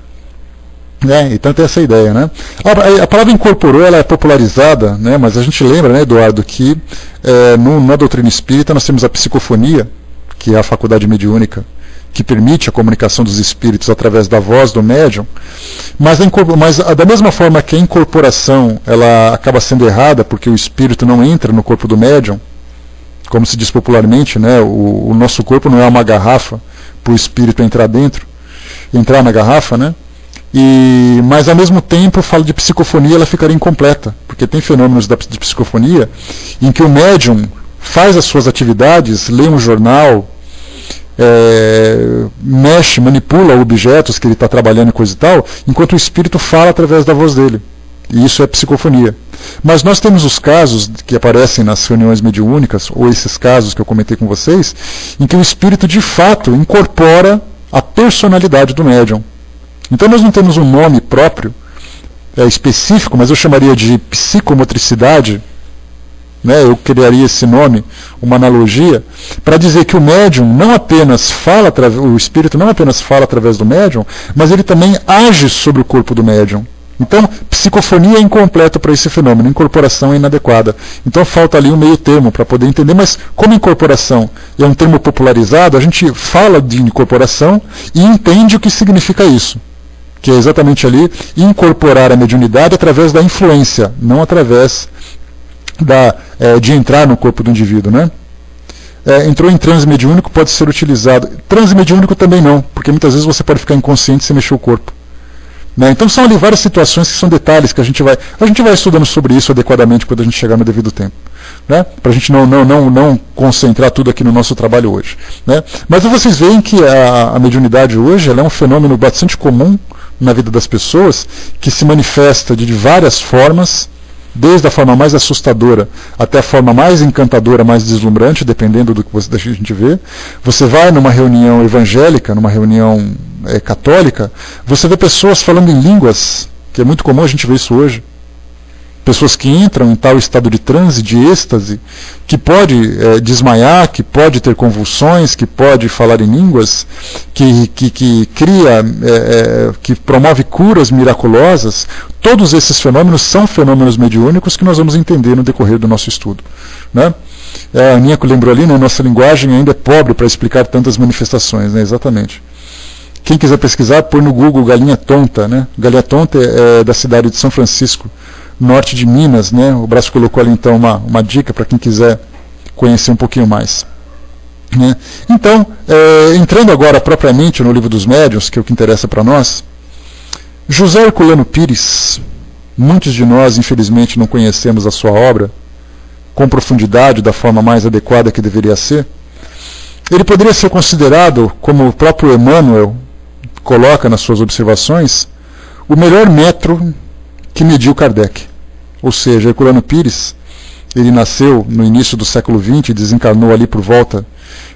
né? Então tem essa ideia, né? A palavra incorporou, ela é popularizada, né? Mas a gente lembra, né, Eduardo, que na doutrina espírita nós temos a psicofonia, que é a faculdade mediúnica, que permite a comunicação dos espíritos através da voz do médium, mas da mesma forma que a incorporação ela acaba sendo errada, porque o espírito não entra no corpo do médium, como se diz popularmente, né, o nosso corpo não é uma garrafa para o espírito entrar na garrafa, né? Mas ao mesmo tempo, falo de psicofonia, ela ficaria incompleta, porque tem fenômenos de psicofonia em que o médium faz as suas atividades, lê um jornal, mexe, manipula objetos que ele está trabalhando e coisa e tal, enquanto o espírito fala através da voz dele. E isso é psicofonia. Mas nós temos os casos que aparecem nas reuniões mediúnicas, ou esses casos que eu comentei com vocês, em que o espírito de fato incorpora a personalidade do médium. Então nós não temos um nome próprio, específico, mas eu chamaria de psicomotricidade, né, eu criaria esse nome, uma analogia, para dizer que o médium não apenas fala, o espírito não apenas fala através do médium, mas ele também age sobre o corpo do médium. Então, psicofonia é incompleta para esse fenômeno, incorporação é inadequada. Então falta ali um meio termo para poder entender, mas como incorporação é um termo popularizado, a gente fala de incorporação e entende o que significa isso, que é exatamente ali incorporar a mediunidade através da influência, não através de entrar no corpo do indivíduo, né? Entrou em transe mediúnico, pode ser utilizado. Transe mediúnico também não, porque muitas vezes você pode ficar inconsciente sem mexer o corpo, né? Então são ali várias situações que são detalhes que a gente vai estudando sobre isso adequadamente quando a gente chegar no devido tempo, né? Para a gente não concentrar tudo aqui no nosso trabalho hoje, né? Mas vocês veem que a mediunidade hoje ela é um fenômeno bastante comum na vida das pessoas, que se manifesta de várias formas, desde a forma mais assustadora até a forma mais encantadora, mais deslumbrante, dependendo do que a gente vê. Você vai numa reunião evangélica, numa reunião católica, você vê pessoas falando em línguas, que é muito comum a gente ver isso hoje. Pessoas que entram em tal estado de transe, de êxtase, que pode desmaiar, que pode ter convulsões, que pode falar em línguas, que cria, que promove curas miraculosas. Todos esses fenômenos são fenômenos mediúnicos que nós vamos entender no decorrer do nosso estudo, né? A Aninha lembrou ali, né, nossa linguagem ainda é pobre para explicar tantas manifestações, né? Exatamente. Quem quiser pesquisar, põe no Google Galinha Tonta, né? Galinha Tonta é da cidade de São Francisco, norte de Minas, né? O Braço colocou ali então uma dica para quem quiser conhecer um pouquinho mais, né? Então, entrando agora propriamente no Livro dos Médiuns, que é o que interessa para nós, José Herculano Pires, muitos de nós infelizmente não conhecemos a sua obra com profundidade, da forma mais adequada que deveria ser. Ele poderia ser considerado, como o próprio Emmanuel coloca nas suas observações, o melhor metro que mediu Kardec. Ou seja, Herculano Pires, ele nasceu no início do século XX e desencarnou ali por volta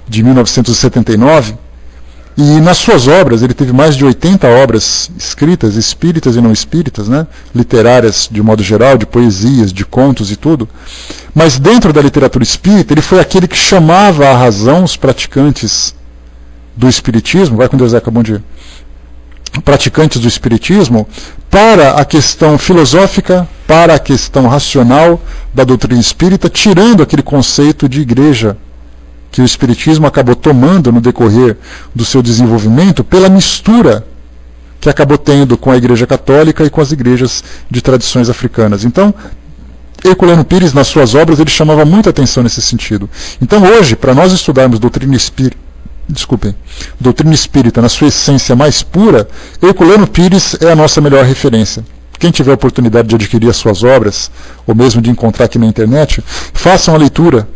de 1979, e nas suas obras, ele teve mais de 80 obras escritas, espíritas e não espíritas, né? Literárias de modo geral, de poesias, de contos e tudo. Mas dentro da literatura espírita, ele foi aquele que chamava à razão os praticantes do espiritismo, vai com Deus, Zeca, bom dia, praticantes do espiritismo, para a questão filosófica, para a questão racional da doutrina espírita, tirando aquele conceito de igreja que o espiritismo acabou tomando no decorrer do seu desenvolvimento pela mistura que acabou tendo com a Igreja Católica e com as igrejas de tradições africanas. Então, Herculano Pires, nas suas obras, ele chamava muita atenção nesse sentido. Então, hoje, para nós estudarmos doutrina espírita doutrina espírita na sua essência mais pura, Herculano Pires é a nossa melhor referência. Quem tiver a oportunidade de adquirir as suas obras, ou mesmo de encontrar aqui na internet, façam a leitura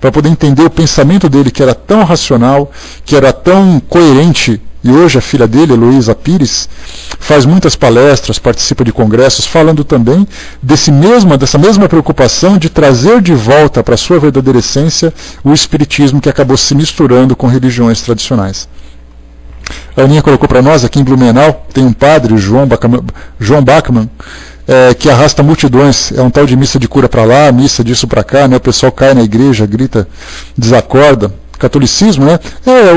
para poder entender o pensamento dele, que era tão racional, que era tão coerente. E hoje a filha dele, Heloísa Pires, faz muitas palestras, participa de congressos, falando também dessa mesma preocupação de trazer de volta para a sua verdadeira essência o espiritismo que acabou se misturando com religiões tradicionais. A Aninha colocou para nós, aqui em Blumenau, tem um padre, João Bachmann, que arrasta multidões. É um tal de missa de cura para lá, missa disso para cá, né? O pessoal cai na igreja, grita, desacorda. Catolicismo, né?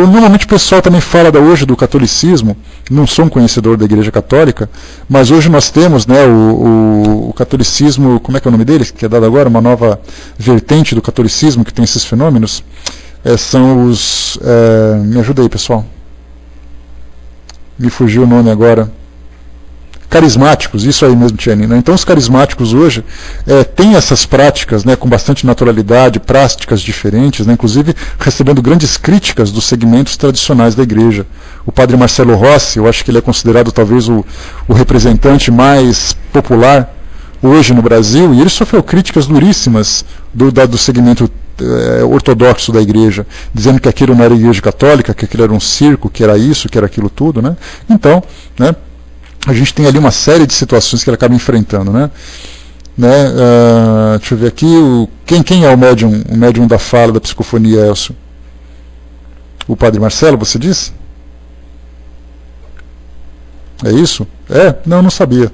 Normalmente o pessoal também fala hoje do catolicismo. Não sou um conhecedor da Igreja Católica, mas hoje nós temos, né, o catolicismo, como é que é o nome dele, que é dado agora, uma nova vertente do catolicismo que tem esses fenômenos. São os... me ajuda aí, pessoal. Me fugiu o nome agora. Carismáticos, isso aí mesmo, Tiane, né? Então os carismáticos hoje têm essas práticas, né, com bastante naturalidade, práticas diferentes, né, inclusive recebendo grandes críticas dos segmentos tradicionais da igreja. O padre Marcelo Rossi, eu acho que ele é considerado talvez o representante mais popular hoje no Brasil, e ele sofreu críticas duríssimas do segmento ortodoxo da igreja, dizendo que aquilo não era igreja católica, que aquilo era um circo, que era isso, que era aquilo tudo, né? Então, né, a gente tem ali uma série de situações que ele acaba enfrentando, né? Deixa eu ver aqui, quem é o médium da fala, da psicofonia, Elcio? O padre Marcelo, você disse? É isso? Não sabia.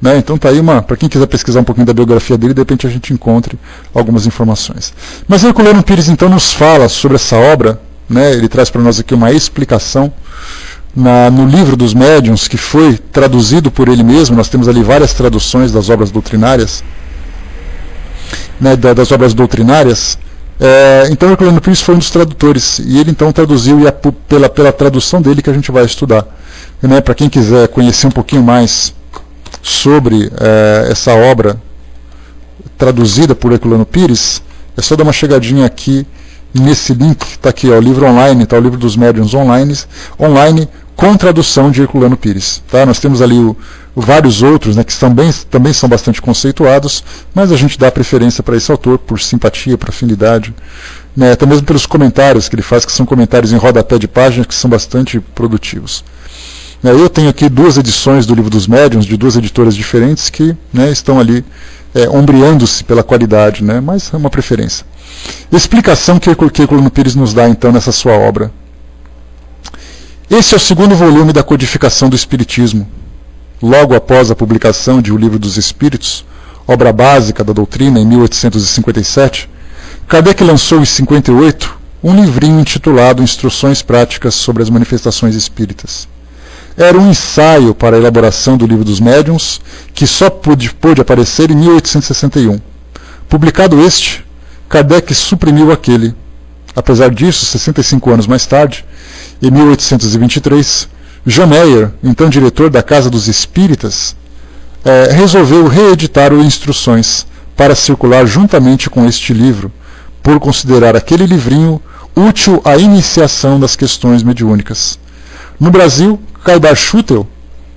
Né? Então tá aí para quem quiser pesquisar um pouquinho da biografia dele, de repente a gente encontre algumas informações. Mas Herculano Pires então nos fala sobre essa obra, né? Ele traz para nós aqui uma explicação no livro dos médiuns, que foi traduzido por ele mesmo. Nós temos ali várias traduções das obras doutrinárias, né, das obras doutrinárias. Então Herculano Pires foi um dos tradutores, e ele então traduziu, e é pela tradução dele que a gente vai estudar, né? Para quem quiser conhecer um pouquinho mais sobre essa obra traduzida por Herculano Pires, é só dar uma chegadinha aqui nesse link, está aqui, o livro online, está o livro dos médiuns online com tradução de Herculano Pires. Tá? Nós temos ali vários outros, né, que também são bastante conceituados, mas a gente dá preferência para esse autor por simpatia, por afinidade, né, até mesmo pelos comentários que ele faz, que são comentários em rodapé de páginas que são bastante produtivos. Eu tenho aqui 2 edições do Livro dos Médiuns, de 2 editoras diferentes, que, né, estão ali ombreando-se pela qualidade, né, mas é uma preferência. Explicação que Herculano Pires nos dá, então, nessa sua obra. Esse é o 2º volume da codificação do Espiritismo. Logo após a publicação de O Livro dos Espíritos, obra básica da doutrina, em 1857, Kardec lançou em 58 um livrinho intitulado Instruções Práticas sobre as Manifestações Espíritas. Era um ensaio para a elaboração do Livro dos Médiuns, que só pôde aparecer em 1861. Publicado este, Kardec suprimiu aquele. Apesar disso, 65 anos mais tarde, em 1823, John Mayer, então diretor da Casa dos Espíritas, resolveu reeditar o Instruções para circular juntamente com este livro, por considerar aquele livrinho útil à iniciação das questões mediúnicas. No Brasil, Caidar Schutel,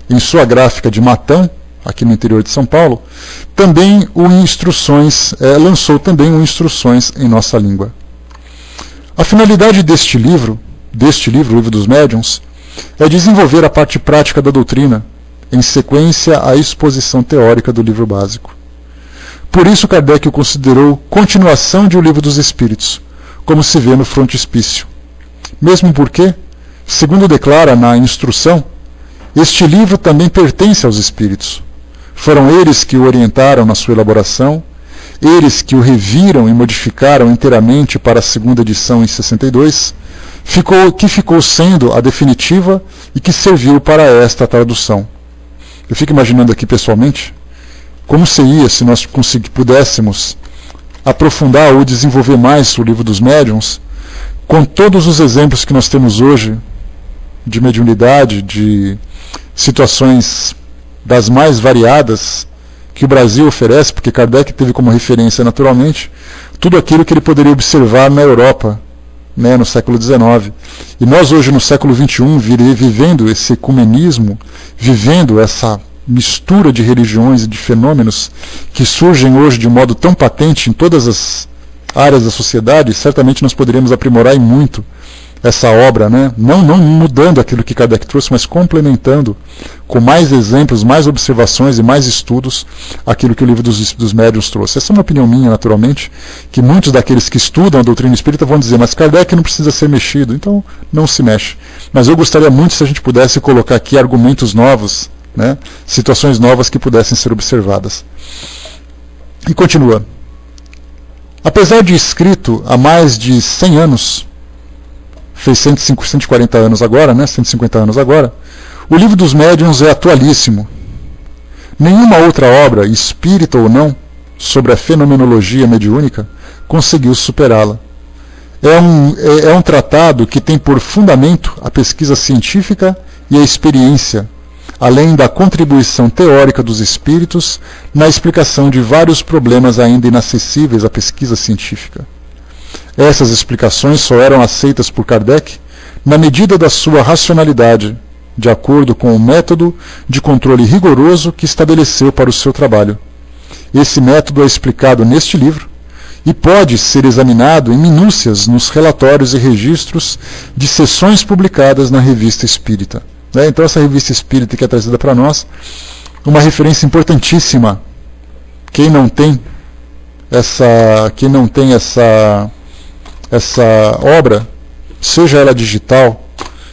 em sua gráfica de Matão, aqui no interior de São Paulo, também lançou também o Instruções em nossa língua. A finalidade deste livro, o Livro dos Médiuns, é desenvolver a parte prática da doutrina, em sequência à exposição teórica do livro básico. Por isso Kardec o considerou continuação de O Livro dos Espíritos, como se vê no frontispício. Mesmo porque, segundo declara na instrução, este livro também pertence aos Espíritos. Foram eles que o orientaram na sua elaboração, eles que o reviram e modificaram inteiramente para a 2ª edição em 62, que ficou sendo a definitiva e que serviu para esta tradução. Eu fico imaginando aqui pessoalmente como seria se nós pudéssemos aprofundar ou desenvolver mais o Livro dos Médiuns, com todos os exemplos que nós temos hoje de mediunidade, de situações das mais variadas que o Brasil oferece, porque Kardec teve como referência, naturalmente, tudo aquilo que ele poderia observar na Europa, né, no século XIX. E nós hoje, no século XXI, vivendo esse ecumenismo, vivendo essa mistura de religiões e de fenômenos que surgem hoje de modo tão patente em todas as áreas da sociedade, certamente nós poderíamos aprimorar em muito essa obra, né? Não mudando aquilo que Kardec trouxe, mas complementando com mais exemplos, mais observações e mais estudos aquilo que o livro dos médiuns trouxe. Essa é uma opinião minha, naturalmente, que muitos daqueles que estudam a doutrina espírita vão dizer, mas Kardec não precisa ser mexido, então não se mexe. Mas eu gostaria muito se a gente pudesse colocar aqui argumentos novos, né? Situações novas que pudessem ser observadas. E continua. Apesar de escrito há mais de 100 anos, fez 140 anos agora, né? 150 anos agora, o livro dos médiuns é atualíssimo. Nenhuma outra obra, espírita ou não, sobre a fenomenologia mediúnica, conseguiu superá-la. É um tratado que tem por fundamento a pesquisa científica e a experiência, além da contribuição teórica dos espíritos na explicação de vários problemas ainda inacessíveis à pesquisa científica. Essas explicações só eram aceitas por Kardec na medida da sua racionalidade, de acordo com o método de controle rigoroso que estabeleceu para o seu trabalho. Esse método é explicado neste livro e pode ser examinado em minúcias nos relatórios e registros de sessões publicadas na Revista Espírita. Então essa Revista Espírita que é trazida para nós, uma referência importantíssima. Quem não tem essa obra, seja ela digital,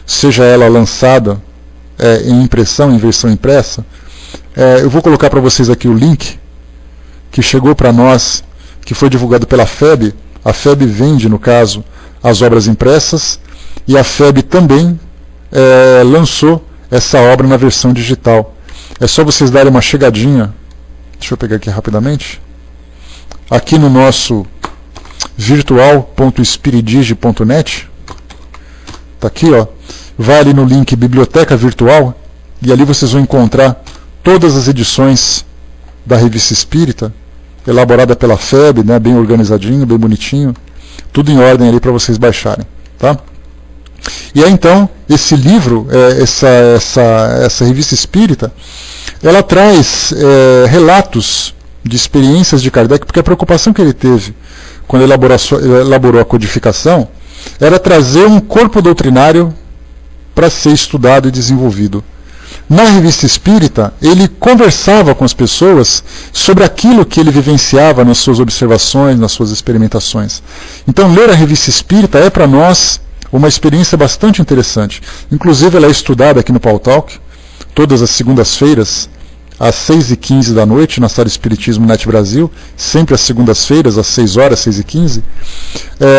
seja ela lançada em impressão, em versão impressa, eu vou colocar para vocês aqui o link que chegou para nós, que foi divulgado pela FEB. A FEB vende, no caso, as obras impressas, e a FEB também lançou essa obra na versão digital. É só vocês darem uma chegadinha, deixa eu pegar aqui rapidamente, aqui no nosso virtual.spiridige.net, está aqui, ó, vai ali no link Biblioteca Virtual, e ali vocês vão encontrar todas as edições da Revista Espírita, elaborada pela FEB, né, bem organizadinho, bem bonitinho, tudo em ordem ali para vocês baixarem, tá? E aí então, esse livro, essa Revista Espírita, ela traz relatos de experiências de Kardec, porque a preocupação que ele teve quando elaborou a codificação era trazer um corpo doutrinário para ser estudado e desenvolvido. Na Revista Espírita, ele conversava com as pessoas sobre aquilo que ele vivenciava nas suas observações, nas suas experimentações. Então, ler a Revista Espírita é para nós uma experiência bastante interessante. Inclusive, ela é estudada aqui no Paul Talk, todas as segundas-feiras, às 6h15 da noite, na Sala Espiritismo Net Brasil, sempre às segundas-feiras, às 6 horas, 6h15.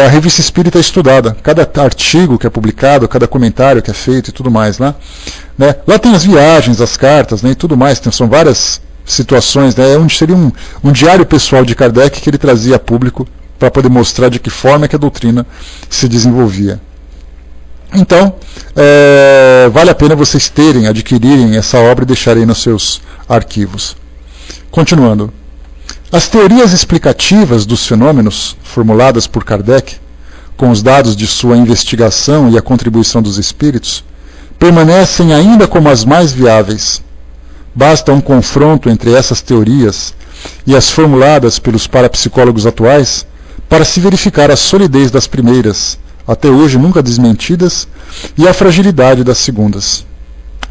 A Revista Espírita é estudada, cada artigo que é publicado, cada comentário que é feito e tudo mais. Né? Lá tem as viagens, as cartas, né, e tudo mais, são várias situações, né, onde seria um diário pessoal de Kardec que ele trazia a público para poder mostrar de que forma que a doutrina se desenvolvia. Então, vale a pena vocês adquirirem essa obra e deixarem nos seus arquivos. Continuando. As teorias explicativas dos fenômenos, formuladas por Kardec, com os dados de sua investigação e a contribuição dos espíritos, permanecem ainda como as mais viáveis. Basta um confronto entre essas teorias e as formuladas pelos parapsicólogos atuais para se verificar a solidez das primeiras, até hoje nunca desmentidas, e a fragilidade das segundas.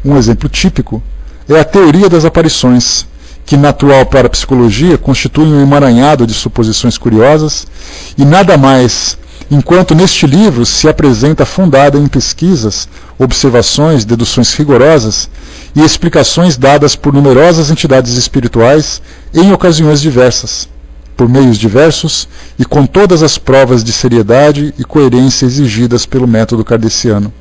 Um exemplo típico é a teoria das aparições, que na atual parapsicologia constitui um emaranhado de suposições curiosas e nada mais, enquanto neste livro se apresenta fundada em pesquisas, observações, deduções rigorosas e explicações dadas por numerosas entidades espirituais em ocasiões diversas, por meios diversos e com todas as provas de seriedade e coerência exigidas pelo método kardeciano.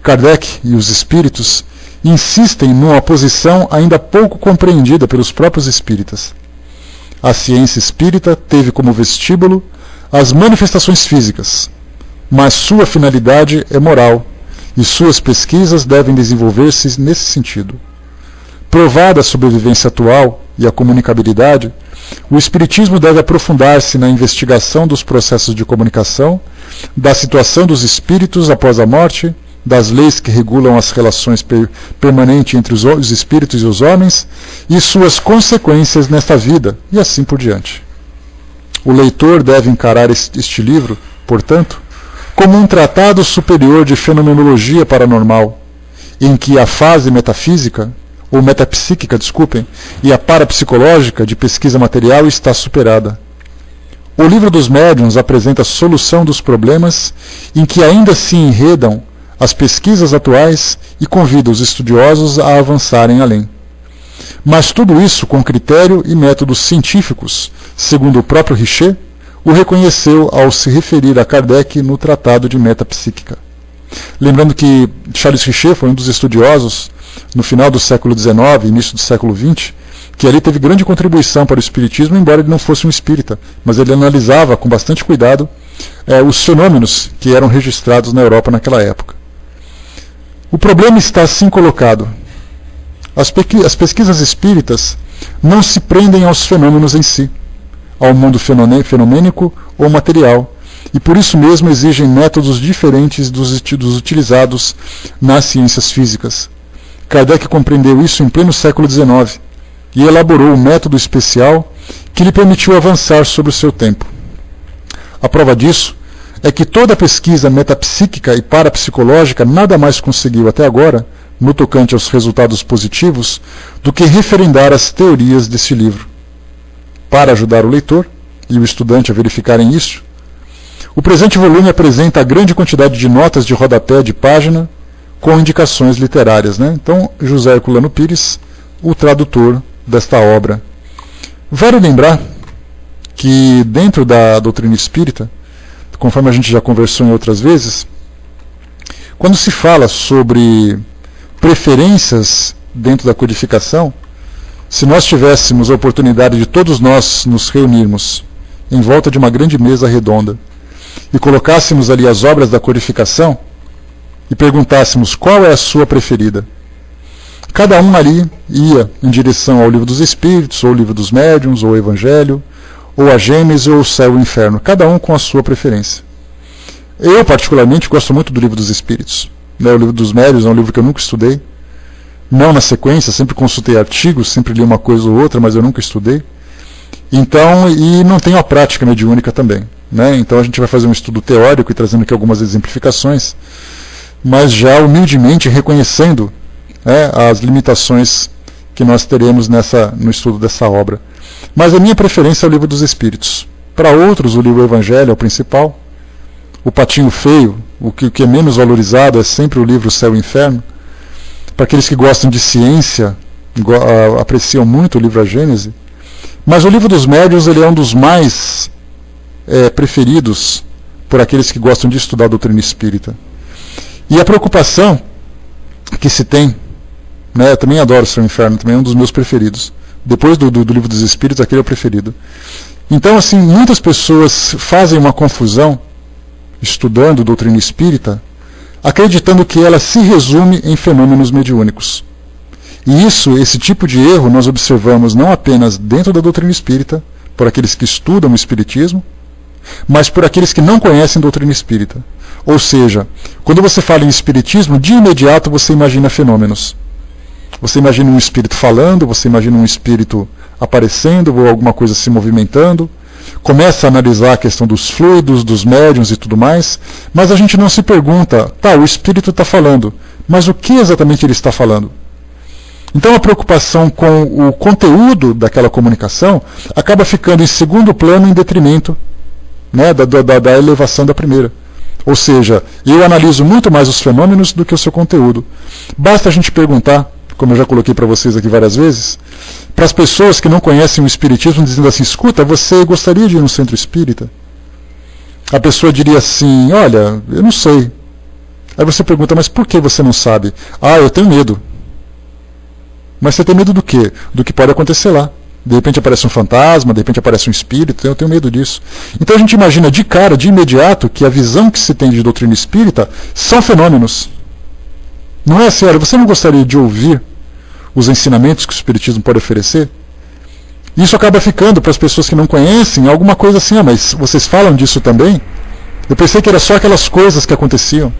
Kardec e os espíritos insistem numa posição ainda pouco compreendida pelos próprios espíritas. A ciência espírita teve como vestíbulo as manifestações físicas, mas sua finalidade é moral, e suas pesquisas devem desenvolver-se nesse sentido. Provada a sobrevivência atual e a comunicabilidade, o Espiritismo deve aprofundar-se na investigação dos processos de comunicação, da situação dos espíritos após a morte, das leis que regulam as relações permanentes entre os espíritos e os homens e suas consequências nesta vida, e assim por diante. O leitor deve encarar este livro, portanto, como um tratado superior de fenomenologia paranormal, em que a fase metafísica, ou metapsíquica, e a parapsicológica de pesquisa material está superada. O livro dos médiuns apresenta a solução dos problemas em que ainda se enredam as pesquisas atuais e convida os estudiosos a avançarem além. Mas tudo isso com critério e métodos científicos, segundo o próprio Richer, o reconheceu ao se referir a Kardec no Tratado de Metapsíquica. Lembrando que Charles Richer foi um dos estudiosos, no final do século XIX, início do século XX, que ali teve grande contribuição para o espiritismo, embora ele não fosse um espírita, mas ele analisava com bastante cuidado os fenômenos que eram registrados na Europa naquela época. O problema está assim colocado. As pesquisas espíritas não se prendem aos fenômenos em si, ao mundo fenomênico ou material, e por isso mesmo exigem métodos diferentes dos utilizados nas ciências físicas. Kardec compreendeu isso em pleno século XIX e elaborou um método especial que lhe permitiu avançar sobre o seu tempo. A prova disso é que toda a pesquisa metapsíquica e parapsicológica nada mais conseguiu até agora, no tocante aos resultados positivos, do que referendar as teorias desse livro. Para ajudar o leitor e o estudante a verificarem isso, o presente volume apresenta a grande quantidade de notas de rodapé de página com indicações literárias. Então, José Herculano Pires, o tradutor desta obra. Vale lembrar que dentro da doutrina espírita, conforme a gente já conversou em outras vezes, quando se fala sobre preferências dentro da codificação, se nós tivéssemos a oportunidade de todos nós nos reunirmos em volta de uma grande mesa redonda e colocássemos ali as obras da codificação e perguntássemos qual é a sua preferida, cada um ali ia em direção ao Livro dos Espíritos, ou o Livro dos Médiuns, ou o Evangelho, ou a Gênesis, ou o Céu e o Inferno, cada um com a sua preferência. Eu, particularmente, gosto muito do Livro dos Espíritos. O Livro dos Médiuns é um livro que eu nunca estudei, não na sequência, sempre consultei artigos, sempre li uma coisa ou outra, mas eu nunca estudei. Então, e não tenho a prática mediúnica também. Então a gente vai fazer um estudo teórico e trazendo aqui algumas exemplificações, mas já humildemente reconhecendo as limitações que nós teremos no estudo dessa obra. Mas a minha preferência é o Livro dos Espíritos. Para outros, o livro Evangelho é o principal. O patinho feio, o que é menos valorizado, é sempre o livro Céu e Inferno. Para aqueles que gostam de ciência, apreciam muito o livro A Gênese. Mas o Livro dos Médiuns ele é um dos mais preferidos por aqueles que gostam de estudar a doutrina espírita. E a preocupação que se tem, eu também adoro o Céu e o Inferno, também é um dos meus preferidos. Depois do Livro dos Espíritos, aquele é o preferido. Então, assim, muitas pessoas fazem uma confusão estudando doutrina espírita, acreditando que ela se resume em fenômenos mediúnicos. E esse tipo de erro nós observamos não apenas dentro da doutrina espírita, por aqueles que estudam o espiritismo, mas por aqueles que não conhecem a doutrina espírita. Ou seja, quando você fala em espiritismo, de imediato você imagina fenômenos. Você imagina um espírito falando, você imagina um espírito aparecendo, ou alguma coisa se movimentando, começa a analisar a questão dos fluidos, dos médiuns e tudo mais, mas a gente não se pergunta, o espírito está falando, mas o que exatamente ele está falando? Então a preocupação com o conteúdo daquela comunicação acaba ficando em segundo plano em detrimento da elevação da primeira. Ou seja, eu analiso muito mais os fenômenos do que o seu conteúdo. Basta a gente perguntar, como eu já coloquei para vocês aqui várias vezes, para as pessoas que não conhecem o espiritismo, dizendo assim, escuta, você gostaria de ir no centro espírita? A pessoa diria assim, olha, eu não sei. Aí você pergunta, mas por que você não sabe? Eu tenho medo. Mas você tem medo do quê? Do que pode acontecer lá. De repente aparece um fantasma, de repente aparece um espírito, eu tenho medo disso. Então a gente imagina de cara, de imediato, que a visão que se tem de doutrina espírita são fenômenos. Não é assim, olha, você não gostaria de ouvir os ensinamentos que o Espiritismo pode oferecer. Isso acaba ficando, para as pessoas que não conhecem, alguma coisa assim, mas vocês falam disso também? Eu pensei que era só aquelas coisas que aconteciam.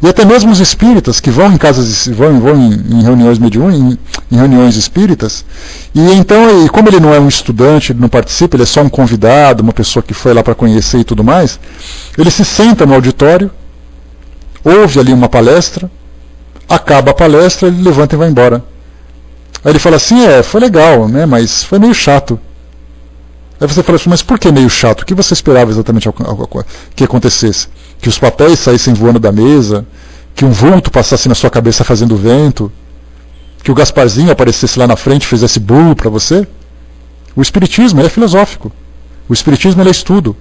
E até mesmo os espíritas que vão em casas, vão em reuniões mediúnicas, em reuniões espíritas, e então, e como ele não é um estudante, ele não participa, ele é só um convidado, uma pessoa que foi lá para conhecer e tudo mais, ele se senta no auditório, ouve ali uma palestra, acaba a palestra, ele levanta e vai embora. Aí ele fala assim, foi legal, né, mas foi meio chato. Aí você fala assim, mas por que meio chato? O que você esperava exatamente que acontecesse? Que os papéis saíssem voando da mesa? Que um vulto passasse na sua cabeça fazendo vento? Que o Gasparzinho aparecesse lá na frente e fizesse burro para você? O Espiritismo ele é filosófico. O Espiritismo ele é estudo.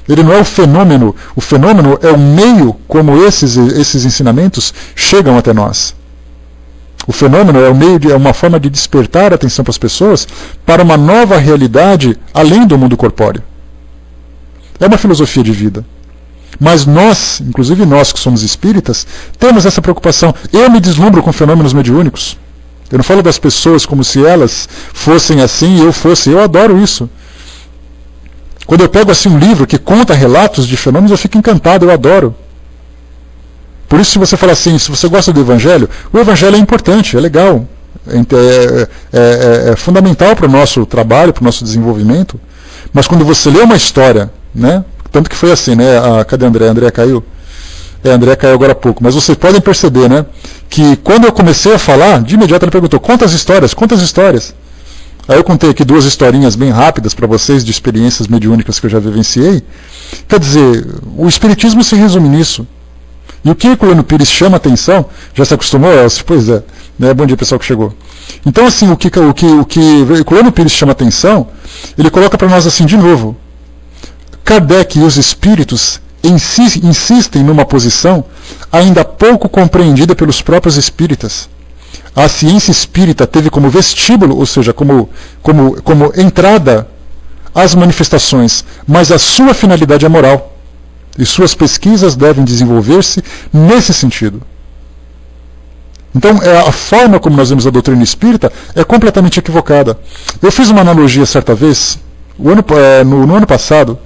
Ele não é o fenômeno. O fenômeno é o meio como esses ensinamentos chegam até nós. O fenômeno é o meio é uma forma de despertar a atenção para as pessoas para uma nova realidade além do mundo corpóreo. É uma filosofia de vida. Mas nós, inclusive nós que somos espíritas, temos essa preocupação. Eu me deslumbro com fenômenos mediúnicos. Eu não falo das pessoas como se elas fossem assim e eu fosse. Eu adoro isso. Quando eu pego assim um livro que conta relatos de fenômenos, eu fico encantado, eu adoro. Por isso, se você fala assim, se você gosta do Evangelho, o Evangelho é importante, é legal, é fundamental para o nosso trabalho, para o nosso desenvolvimento. Mas quando você lê uma história, né, tanto que foi assim, né, cadê a André? A André caiu? A André caiu agora há pouco. Mas vocês podem perceber, né, que quando eu comecei a falar, de imediato ela perguntou, quantas histórias? Aí eu contei aqui 2 historinhas bem rápidas para vocês de experiências mediúnicas que eu já vivenciei. Quer dizer, o Espiritismo se resume nisso. E o que Herculano Pires chama atenção, já se acostumou, Elcio? Pois é, né? Bom dia pessoal que chegou. Então assim, o que Herculano Pires chama atenção, ele coloca para nós assim de novo. Kardec e os espíritos insistem numa posição ainda pouco compreendida pelos próprios espíritas. A ciência espírita teve como vestíbulo, ou seja, como entrada as manifestações, mas a sua finalidade é moral. E suas pesquisas devem desenvolver-se nesse sentido. Então, a forma como nós vemos a doutrina espírita é completamente equivocada. Eu fiz uma analogia certa vez, no ano passado,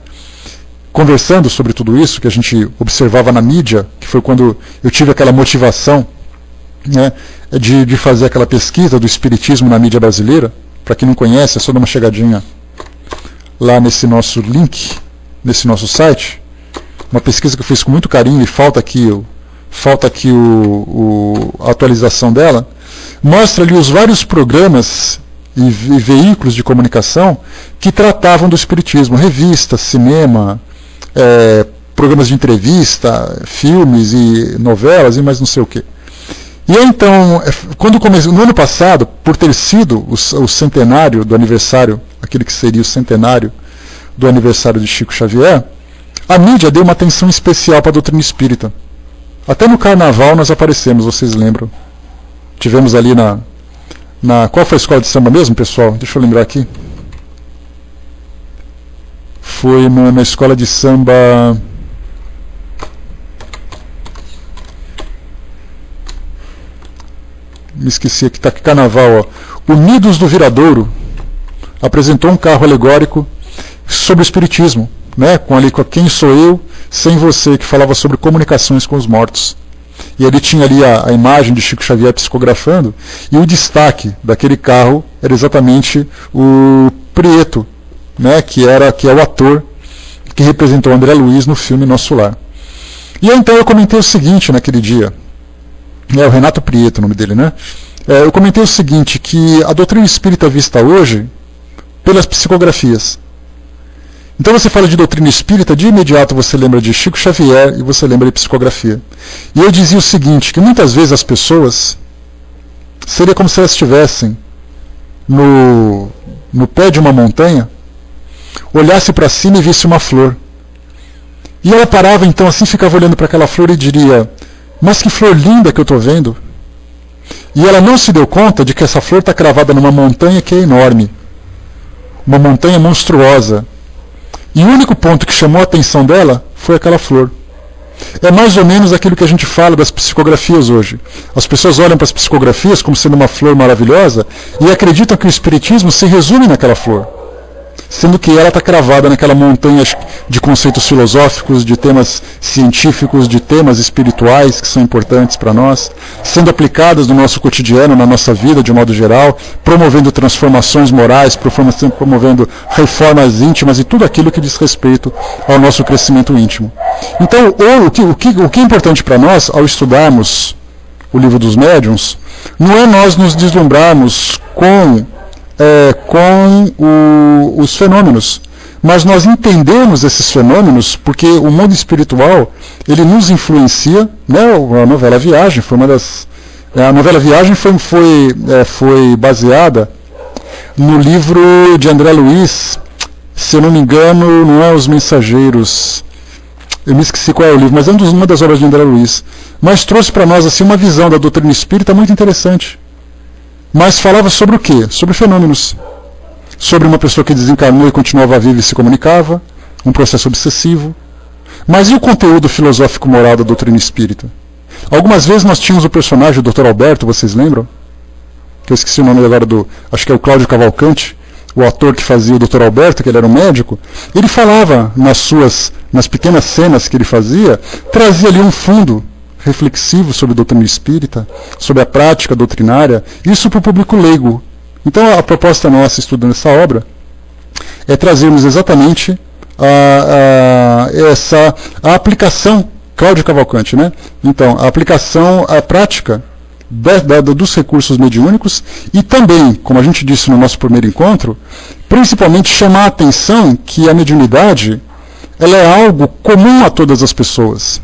conversando sobre tudo isso, que a gente observava na mídia, que foi quando eu tive aquela motivação, né, de fazer aquela pesquisa do espiritismo na mídia brasileira. Para quem não conhece, é só dar uma chegadinha lá nesse nosso link, nesse nosso site. Uma pesquisa que eu fiz com muito carinho e falta aqui a atualização dela, mostra ali os vários programas e veículos de comunicação que tratavam do espiritismo, revistas, cinema, programas de entrevista, filmes e novelas e mais não sei o quê. E aí, então, quando comecei, no ano passado, por ter sido o centenário do aniversário, aquele que seria o centenário do aniversário de Chico Xavier, a mídia deu uma atenção especial para a doutrina espírita. Até no carnaval nós aparecemos, vocês lembram? Tivemos ali qual foi a escola de samba mesmo, pessoal? Deixa eu lembrar aqui. Foi na escola de samba... Me esqueci aqui, está aqui carnaval. Unidos do Viradouro apresentou um carro alegórico sobre o espiritismo. Né, com Quem Sou Eu, Sem Você, que falava sobre comunicações com os mortos. E ele tinha ali a imagem de Chico Xavier psicografando, e o destaque daquele carro era exatamente o Prieto, né, que é o ator que representou André Luiz no filme Nosso Lar. E aí, então eu comentei o seguinte naquele dia, o Renato Prieto, o nome dele, né? Eu comentei o seguinte, que a doutrina espírita vista hoje pelas psicografias. Então você fala de doutrina espírita, de imediato você lembra de Chico Xavier e você lembra de psicografia. E eu dizia o seguinte, que muitas vezes as pessoas, seria como se elas estivessem no pé de uma montanha, olhasse para cima e visse uma flor. E ela parava então assim, ficava olhando para aquela flor e diria, mas que flor linda que eu estou vendo. E ela não se deu conta de que essa flor está cravada numa montanha que é enorme. Uma montanha monstruosa. E o único ponto que chamou a atenção dela foi aquela flor. É mais ou menos aquilo que a gente fala das psicografias hoje. As pessoas olham para as psicografias como sendo uma flor maravilhosa e acreditam que o espiritismo se resume naquela flor, sendo que ela está cravada naquela montanha de conceitos filosóficos, de temas científicos, de temas espirituais que são importantes para nós, sendo aplicadas no nosso cotidiano, na nossa vida de modo geral, promovendo transformações morais, promovendo reformas íntimas e tudo aquilo que diz respeito ao nosso crescimento íntimo. Então, o que é importante para nós, ao estudarmos o Livro dos Médiuns, não é nós nos deslumbrarmos com os fenômenos, mas nós entendemos esses fenômenos porque o mundo espiritual ele nos influencia, né? A novela Viagem foi uma das, a novela Viagem foi baseada no livro de André Luiz, se eu não me engano, não é Os Mensageiros, eu me esqueci qual é o livro, mas é uma das obras de André Luiz, mas trouxe para nós assim uma visão da doutrina espírita muito interessante. Mas falava sobre o quê? Sobre fenômenos. Sobre uma pessoa que desencarnou e continuava viva e se comunicava, um processo obsessivo. Mas e o conteúdo filosófico moral da doutrina espírita? Algumas vezes nós tínhamos o personagem, o Dr. Alberto, vocês lembram? Que eu esqueci o nome agora acho que é o Cláudio Cavalcante, o ator que fazia o Dr. Alberto, que ele era um médico. Ele falava nas pequenas cenas que ele fazia, trazia ali um fundo reflexivo sobre a doutrina espírita, sobre a prática doutrinária, isso para o público leigo. Então a proposta nossa, estudando essa obra, é trazermos exatamente a aplicação, Cláudio Cavalcante, né? Então, a aplicação, a prática dos recursos mediúnicos e também, como a gente disse no nosso primeiro encontro, principalmente chamar a atenção que a mediunidade ela é algo comum a todas as pessoas.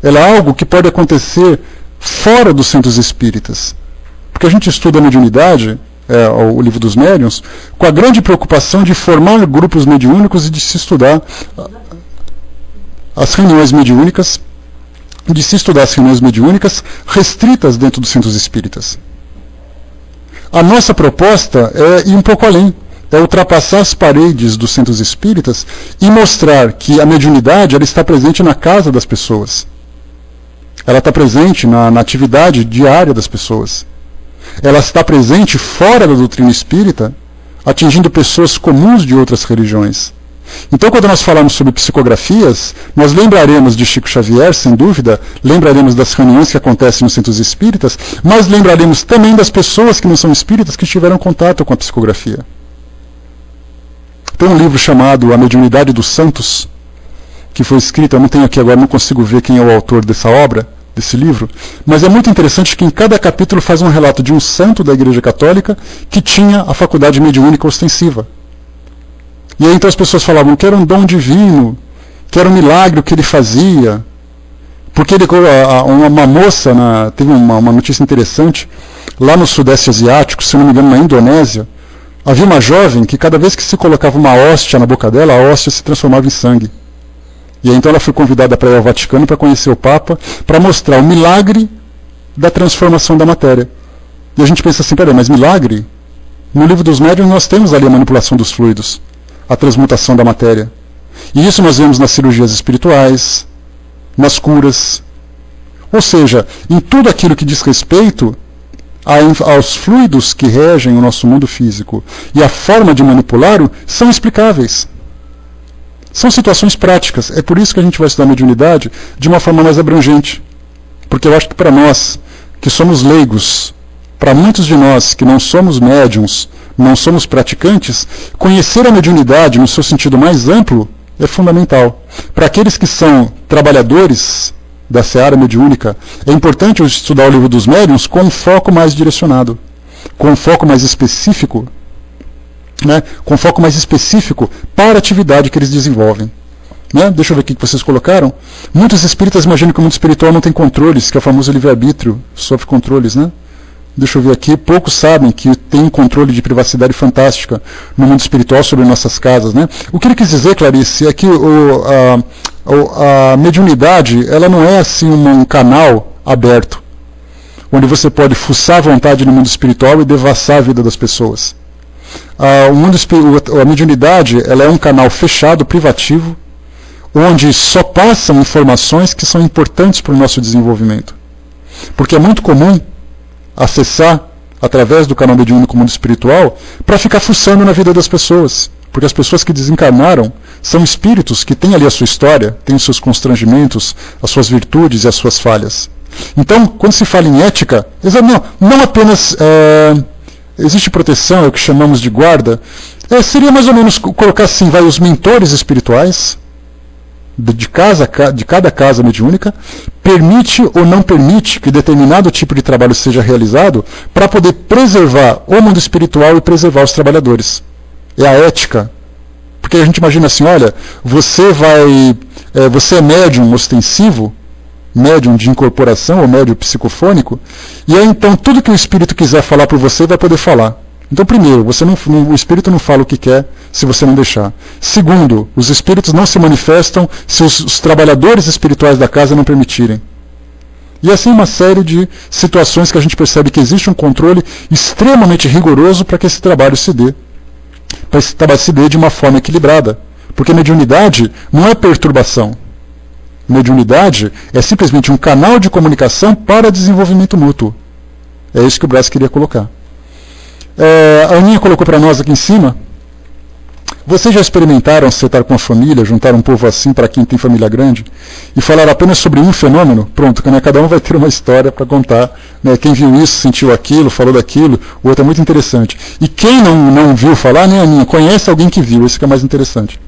Ela é algo que pode acontecer fora dos centros espíritas. Porque a gente estuda a mediunidade, o Livro dos Médiuns, com a grande preocupação de formar grupos mediúnicos e de se estudar as reuniões mediúnicas, restritas dentro dos centros espíritas. A nossa proposta é ir um pouco além, é ultrapassar as paredes dos centros espíritas e mostrar que a mediunidade ela está presente na casa das pessoas. Ela está presente na atividade diária das pessoas. Ela está presente fora da doutrina espírita, atingindo pessoas comuns de outras religiões. Então, quando nós falamos sobre psicografias, nós lembraremos de Chico Xavier, sem dúvida, lembraremos das reuniões que acontecem nos centros espíritas, mas lembraremos também das pessoas que não são espíritas que tiveram contato com a psicografia. Tem um livro chamado A Mediunidade dos Santos, que foi escrito, eu não tenho aqui agora, não consigo ver quem é o autor dessa obra, desse livro, mas é muito interessante que em cada capítulo faz um relato de um santo da Igreja Católica que tinha a faculdade mediúnica ostensiva. E aí então as pessoas falavam que era um dom divino, que era um milagre o que ele fazia, porque uma moça, teve uma notícia interessante, lá no Sudeste Asiático, se não me engano na Indonésia, havia uma jovem que cada vez que se colocava uma hóstia na boca dela, a hóstia se transformava em sangue. E aí, então ela foi convidada para ir ao Vaticano para conhecer o Papa, para mostrar o milagre da transformação da matéria. E a gente pensa assim, peraí, mas milagre? No Livro dos Médiuns nós temos ali a manipulação dos fluidos, a transmutação da matéria. E isso nós vemos nas cirurgias espirituais, nas curas. Ou seja, em tudo aquilo que diz respeito aos fluidos que regem o nosso mundo físico e a forma de manipulá-lo são explicáveis. São situações práticas. É por isso que a gente vai estudar a mediunidade de uma forma mais abrangente. Porque eu acho que para nós, que somos leigos, para muitos de nós que não somos médiuns, não somos praticantes, conhecer a mediunidade no seu sentido mais amplo é fundamental. Para aqueles que são trabalhadores da seara mediúnica, é importante estudar o Livro dos Médiuns com um foco mais direcionado, com um foco mais específico, né, com foco mais específico para a atividade que eles desenvolvem. Né? Deixa eu ver o que vocês colocaram. Muitos espíritas imaginam que o mundo espiritual não tem controles, que é o famoso livre-arbítrio, sofre controles, né? Deixa eu ver aqui. Poucos sabem que tem um controle de privacidade fantástica no mundo espiritual sobre nossas casas, né? O que ele quis dizer, Clarice, é que a mediunidade ela não é assim um canal aberto, onde você pode fuçar à vontade no mundo espiritual e devassar a vida das pessoas. A mediunidade ela é um canal fechado, privativo, onde só passam informações que são importantes para o nosso desenvolvimento. Porque é muito comum acessar através do canal Mediúnico Mundo Espiritual para ficar fuçando na vida das pessoas. Porque as pessoas que desencarnaram são espíritos que têm ali a sua história, têm os seus constrangimentos, as suas virtudes e as suas falhas. Então, quando se fala em ética, não apenas existe proteção, é o que chamamos de guarda, seria mais ou menos colocar assim, os mentores espirituais de cada casa mediúnica, permite ou não permite que determinado tipo de trabalho seja realizado para poder preservar o mundo espiritual e preservar os trabalhadores. É a ética. Porque a gente imagina assim, olha, você é médium ostensivo, médium de incorporação ou médium psicofônico, e aí então tudo que o espírito quiser falar por você vai poder falar. Então, primeiro, o espírito não fala o que quer se você não deixar. Segundo, os espíritos não se manifestam se os trabalhadores espirituais da casa não permitirem. E assim uma série de situações que a gente percebe que existe um controle extremamente rigoroso para que esse trabalho se dê. Para esse trabalho se dê de uma forma equilibrada. Porque mediunidade não é perturbação. Mediunidade é simplesmente um canal de comunicação para desenvolvimento mútuo. É isso que o Brás queria colocar. A Aninha colocou para nós aqui em cima. Vocês já experimentaram sentar com a família, juntar um povo assim para quem tem família grande, e falar apenas sobre um fenômeno? Pronto, cada um vai ter uma história para contar. Né? Quem viu isso, sentiu aquilo, falou daquilo, o outro é muito interessante. E quem não viu falar, nem a Aninha, conhece alguém que viu, isso que é mais interessante.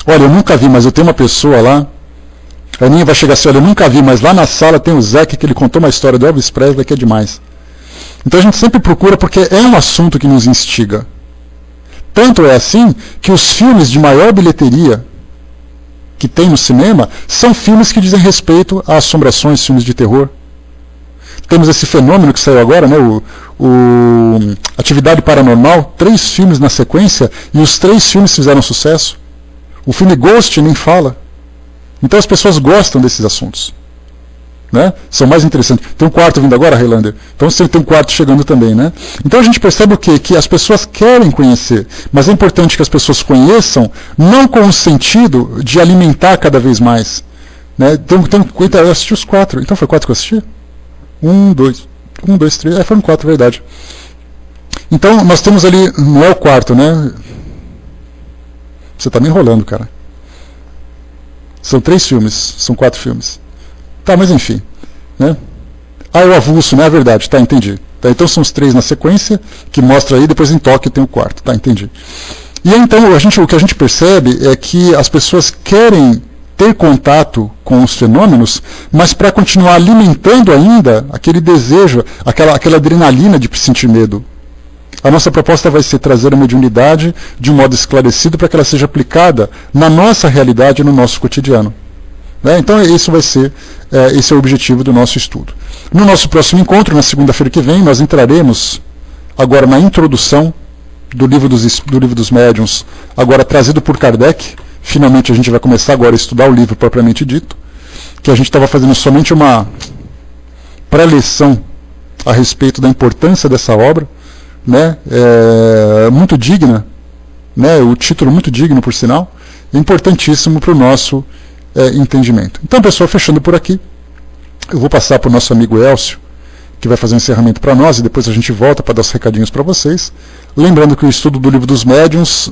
Olha, eu nunca vi, mas eu tenho uma pessoa lá. A Aninha vai chegar assim, olha, eu nunca vi, mas lá na sala tem o Zé, que ele contou uma história do Elvis Presley que é demais. Então a gente sempre procura porque é um assunto que nos instiga. Tanto é assim que os filmes de maior bilheteria que tem no cinema são filmes que dizem respeito a assombrações, filmes de terror. Temos esse fenômeno que saiu agora, né, o Atividade Paranormal, 3 filmes na sequência, e os 3 filmes fizeram sucesso. O filme Ghost nem fala. Então as pessoas gostam desses assuntos. Né? São mais interessantes. Tem um quarto vindo agora, Highlander? Então você tem um quarto chegando também. Né? Então a gente percebe o quê? Que as pessoas querem conhecer, mas é importante que as pessoas conheçam, não com o sentido de alimentar cada vez mais. Né? Eu assisti os 4. Então foi 4 que eu assisti? 1, 2, 3. Foram 4, verdade. Então nós temos ali, não é o quarto, né? Você está me enrolando, cara. São 3 filmes, são 4 filmes. Tá, mas enfim. Né? O avulso, né? É verdade, tá, entendi. Tá, então são os 3 na sequência, que mostra aí, depois em Tóquio tem o 4, tá, entendi. E aí, então o que a gente percebe é que as pessoas querem ter contato com os fenômenos, mas para continuar alimentando ainda aquele desejo, aquela adrenalina de sentir medo. A nossa proposta vai ser trazer a mediunidade de um modo esclarecido para que ela seja aplicada na nossa realidade e no nosso cotidiano. Então isso vai ser, esse é o objetivo do nosso estudo. No nosso próximo encontro, na segunda-feira que vem, nós entraremos agora na introdução do livro dos médiuns, agora trazido por Kardec. Finalmente a gente vai começar agora a estudar o livro propriamente dito, que a gente estava fazendo somente uma pré-lição a respeito da importância dessa obra, né? Muito digna, né? O título muito digno, por sinal, importantíssimo para o nosso entendimento. Então, pessoal, fechando por aqui, eu vou passar para o nosso amigo Elcio, que vai fazer um encerramento para nós, e depois a gente volta para dar os recadinhos para vocês. Lembrando que o estudo do livro dos médiuns